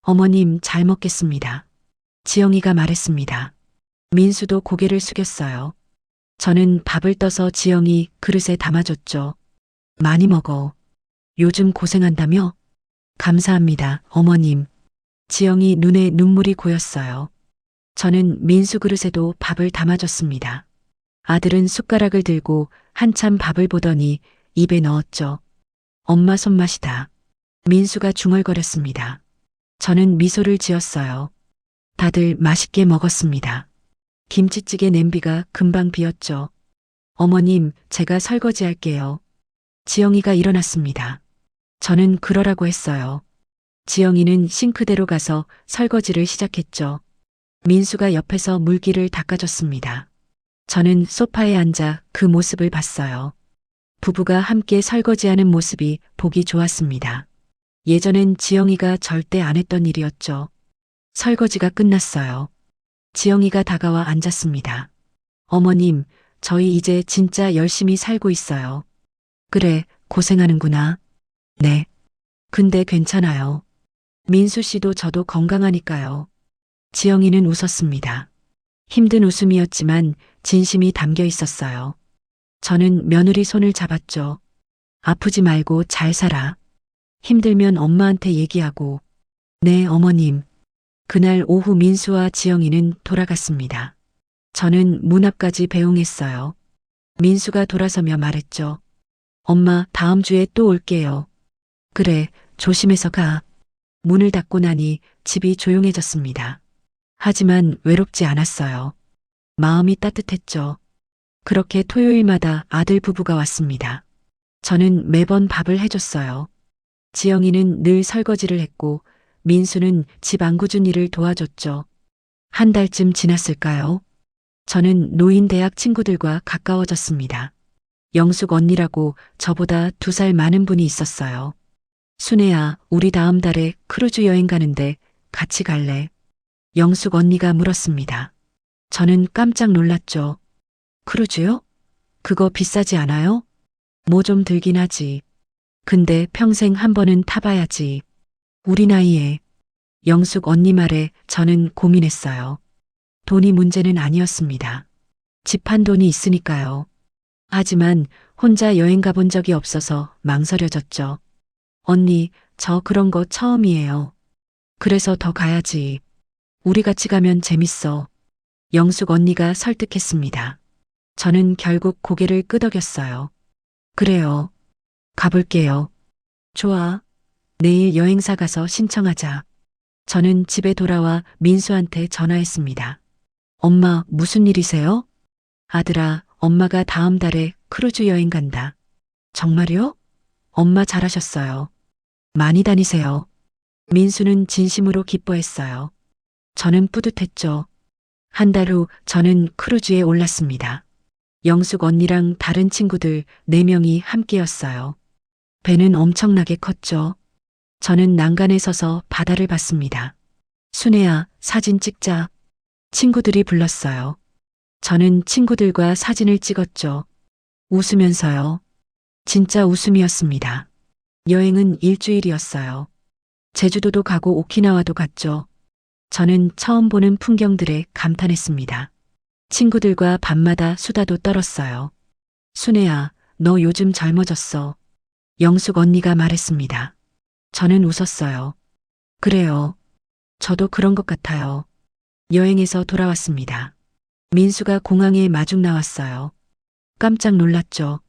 어머님, 잘 먹겠습니다. 지영이가 말했습니다. 민수도 고개를 숙였어요. 저는 밥을 떠서 지영이 그릇에 담아줬죠. 많이 먹어. 요즘 고생한다며? 감사합니다, 어머님. 지영이 눈에 눈물이 고였어요. 저는 민수 그릇에도 밥을 담아줬습니다. 아들은 숟가락을 들고 한참 밥을 보더니 입에 넣었죠. 엄마 손맛이다. 민수가 중얼거렸습니다. 저는 미소를 지었어요. 다들 맛있게 먹었습니다. 김치찌개 냄비가 금방 비었죠. 어머님, 제가 설거지할게요. 지영이가 일어났습니다. 저는 그러라고 했어요. 지영이는 싱크대로 가서 설거지를 시작했죠. 민수가 옆에서 물기를 닦아줬습니다. 저는 소파에 앉아 그 모습을 봤어요. 부부가 함께 설거지하는 모습이 보기 좋았습니다. 예전엔 지영이가 절대 안 했던 일이었죠. 설거지가 끝났어요. 지영이가 다가와 앉았습니다. 어머님, 저희 이제 진짜 열심히 살고 있어요. 그래, 고생하는구나. 네. 근데 괜찮아요. 민수 씨도 저도 건강하니까요. 지영이는 웃었습니다. 힘든 웃음이었지만 진심이 담겨 있었어요. 저는 며느리 손을 잡았죠. 아프지 말고 잘 살아. 힘들면 엄마한테 얘기하고. 네, 어머님. 그날 오후 민수와 지영이는 돌아갔습니다. 저는 문 앞까지 배웅했어요. 민수가 돌아서며 말했죠. 엄마, 다음 주에 또 올게요. 그래, 조심해서 가. 문을 닫고 나니 집이 조용해졌습니다. 하지만 외롭지 않았어요. 마음이 따뜻했죠. 그렇게 토요일마다 아들 부부가 왔습니다. 저는 매번 밥을 해줬어요. 지영이는 늘 설거지를 했고 민수는 집 안구준 일을 도와줬죠. 한 달쯤 지났을까요? 저는 노인 대학 친구들과 가까워졌습니다. 영숙 언니라고 저보다 2살 많은 분이 있었어요. 순애야, 우리 다음 달에 크루즈 여행 가는데 같이 갈래? 영숙 언니가 물었습니다. 저는 깜짝 놀랐죠. 크루즈요? 그거 비싸지 않아요? 뭐 좀 들긴 하지. 근데 평생 한 번은 타봐야지. 우리 나이에. 영숙 언니 말에 저는 고민했어요. 돈이 문제는 아니었습니다. 집 한 돈이 있으니까요. 하지만 혼자 여행 가본 적이 없어서 망설여졌죠. 언니, 저 그런 거 처음이에요. 그래서 더 가야지. 우리 같이 가면 재밌어. 영숙 언니가 설득했습니다. 저는 결국 고개를 끄덕였어요. 그래요. 가볼게요. 좋아. 내일 여행사 가서 신청하자. 저는 집에 돌아와 민수한테 전화했습니다. 엄마, 무슨 일이세요? 아들아, 엄마가 다음 달에 크루즈 여행 간다. 정말요? 엄마 잘하셨어요. 많이 다니세요. 민수는 진심으로 기뻐했어요. 저는 뿌듯했죠. 한 달 후 저는 크루즈에 올랐습니다. 영숙 언니랑 다른 친구들 4명이 함께였어요. 배는 엄청나게 컸죠. 저는 난간에 서서 바다를 봤습니다. 순애야, 사진 찍자. 친구들이 불렀어요. 저는 친구들과 사진을 찍었죠. 웃으면서요. 진짜 웃음이었습니다. 여행은 일주일이었어요. 제주도도 가고 오키나와도 갔죠. 저는 처음 보는 풍경들에 감탄했습니다. 친구들과 밤마다 수다도 떨었어요. 순애야, 너 요즘 젊어졌어. 영숙 언니가 말했습니다. 저는 웃었어요. 그래요. 저도 그런 것 같아요. 여행에서 돌아왔습니다. 민수가 공항에 마중 나왔어요. 깜짝 놀랐죠.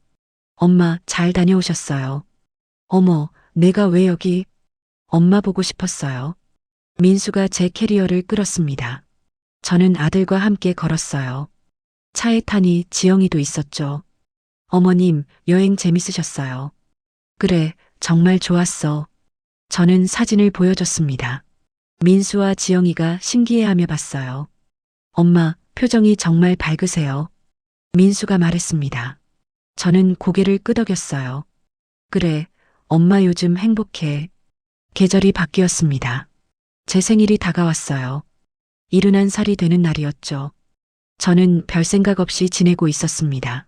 엄마, 잘 다녀오셨어요. 어머, 내가 왜 여기? 엄마 보고 싶었어요. 민수가 제 캐리어를 끌었습니다. 저는 아들과 함께 걸었어요. 차에 타니 지영이도 있었죠. 어머님, 여행 재밌으셨어요. 그래, 정말 좋았어. 저는 사진을 보여줬습니다. 민수와 지영이가 신기해하며 봤어요. 엄마, 표정이 정말 밝으세요. 민수가 말했습니다. 저는 고개를 끄덕였어요. 그래, 엄마 요즘 행복해. 계절이 바뀌었습니다. 제 생일이 다가왔어요. 71살이 되는 날이었죠. 저는 별 생각 없이 지내고 있었습니다.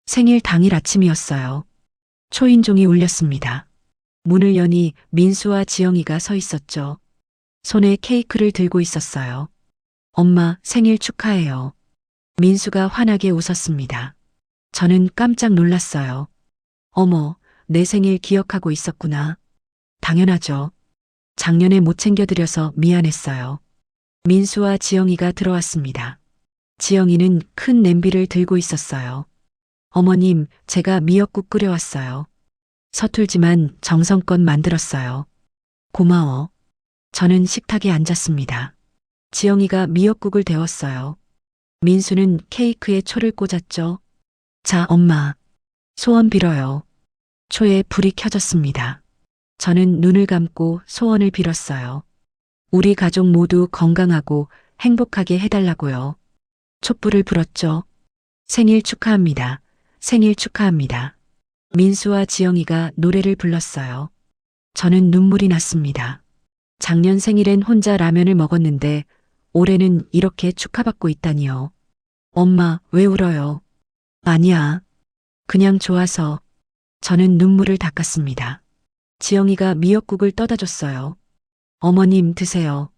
생일 당일 아침이었어요. 초인종이 울렸습니다. 문을 여니 민수와 지영이가 서 있었죠. 손에 케이크를 들고 있었어요. 엄마, 생일 축하해요. 민수가 환하게 웃었습니다. 저는 깜짝 놀랐어요. 어머, 내 생일 기억하고 있었구나. 당연하죠. 작년에 못 챙겨드려서 미안했어요. 민수와 지영이가 들어왔습니다. 지영이는 큰 냄비를 들고 있었어요. 어머님, 제가 미역국 끓여왔어요. 서툴지만 정성껏 만들었어요. 고마워. 저는 식탁에 앉았습니다. 지영이가 미역국을 데웠어요. 민수는 케이크에 초를 꽂았죠. 자, 엄마. 소원 빌어요. 초에 불이 켜졌습니다. 저는 눈을 감고 소원을 빌었어요. 우리 가족 모두 건강하고 행복하게 해달라고요. 촛불을 불었죠. 생일 축하합니다. 생일 축하합니다. 민수와 지영이가 노래를 불렀어요. 저는 눈물이 났습니다. 작년 생일엔 혼자 라면을 먹었는데 올해는 이렇게 축하받고 있다니요. 엄마, 왜 울어요? 아니야. 그냥 좋아서. 저는 눈물을 닦았습니다. 지영이가 미역국을 떠다 줬어요. 어머님 드세요.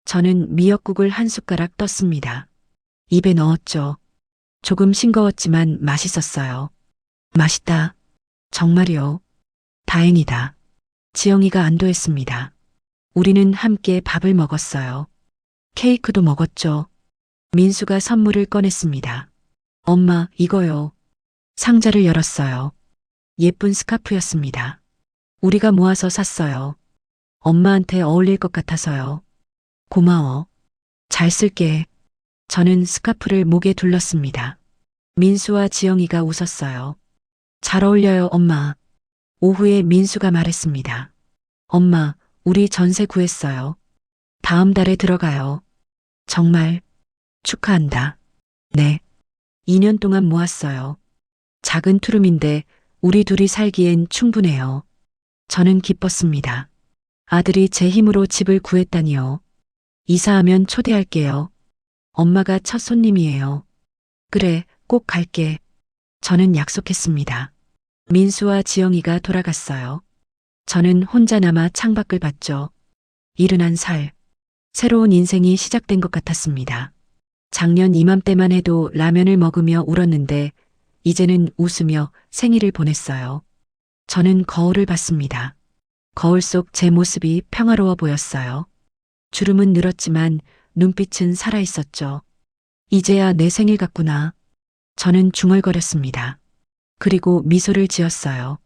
저는 미역국을 한 숟가락 떴습니다. 입에 넣었죠. 조금 싱거웠지만 맛있었어요. 맛있다. 정말이요. 다행이다. 지영이가 안도했습니다. 우리는 함께 밥을 먹었어요. 케이크도 먹었죠. 민수가 선물을 꺼냈습니다. 엄마, 이거요. 상자를 열었어요. 예쁜 스카프였습니다. 우리가 모아서 샀어요. 엄마한테 어울릴 것 같아서요. 고마워. 잘 쓸게. 저는 스카프를 목에 둘렀습니다. 민수와 지영이가 웃었어요. 잘 어울려요, 엄마. 오후에 민수가 말했습니다. 엄마, 우리 전세 구했어요. 다음 달에 들어가요. 정말 축하한다. 네. 2년 동안 모았어요. 작은 투룸인데 우리 둘이 살기엔 충분해요. 저는 기뻤습니다. 아들이 제 힘으로 집을 구했다니요. 이사하면 초대할게요. 엄마가 첫 손님이에요. 그래, 꼭 갈게. 저는 약속했습니다. 민수와 지영이가 돌아갔어요. 저는 혼자 남아 창밖을 봤죠. 71살. 새로운 인생이 시작된 것 같았습니다. 작년 이맘때만 해도 라면을 먹으며 울었는데 이제는 웃으며 생일을 보냈어요. 저는 거울을 봤습니다. 거울 속 제 모습이 평화로워 보였어요. 주름은 늘었지만 눈빛은 살아있었죠. 이제야 내 생일 같구나. 저는 중얼거렸습니다. 그리고 미소를 지었어요.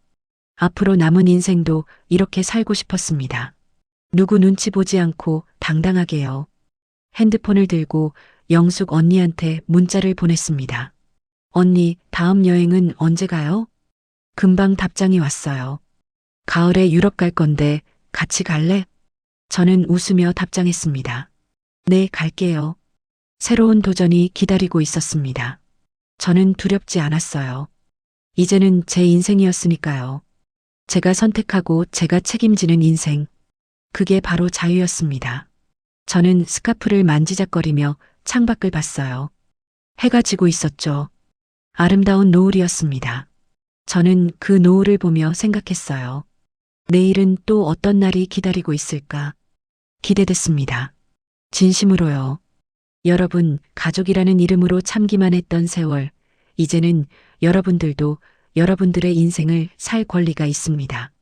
앞으로 남은 인생도 이렇게 살고 싶었습니다. 누구 눈치 보지 않고 당당하게요. 핸드폰을 들고 영숙 언니한테 문자를 보냈습니다. 언니, 다음 여행은 언제 가요? 금방 답장이 왔어요. 가을에 유럽 갈 건데 같이 갈래? 저는 웃으며 답장했습니다. 네, 갈게요. 새로운 도전이 기다리고 있었습니다. 저는 두렵지 않았어요. 이제는 제 인생이었으니까요. 제가 선택하고 제가 책임지는 인생. 그게 바로 자유였습니다. 저는 스카프를 만지작거리며 창밖을 봤어요. 해가 지고 있었죠. 아름다운 노을이었습니다. 저는 그 노을을 보며 생각했어요. 내일은 또 어떤 날이 기다리고 있을까? 기대됐습니다. 진심으로요. 여러분, 가족이라는 이름으로 참기만 했던 세월, 이제는 여러분들도 여러분들의 인생을 살 권리가 있습니다.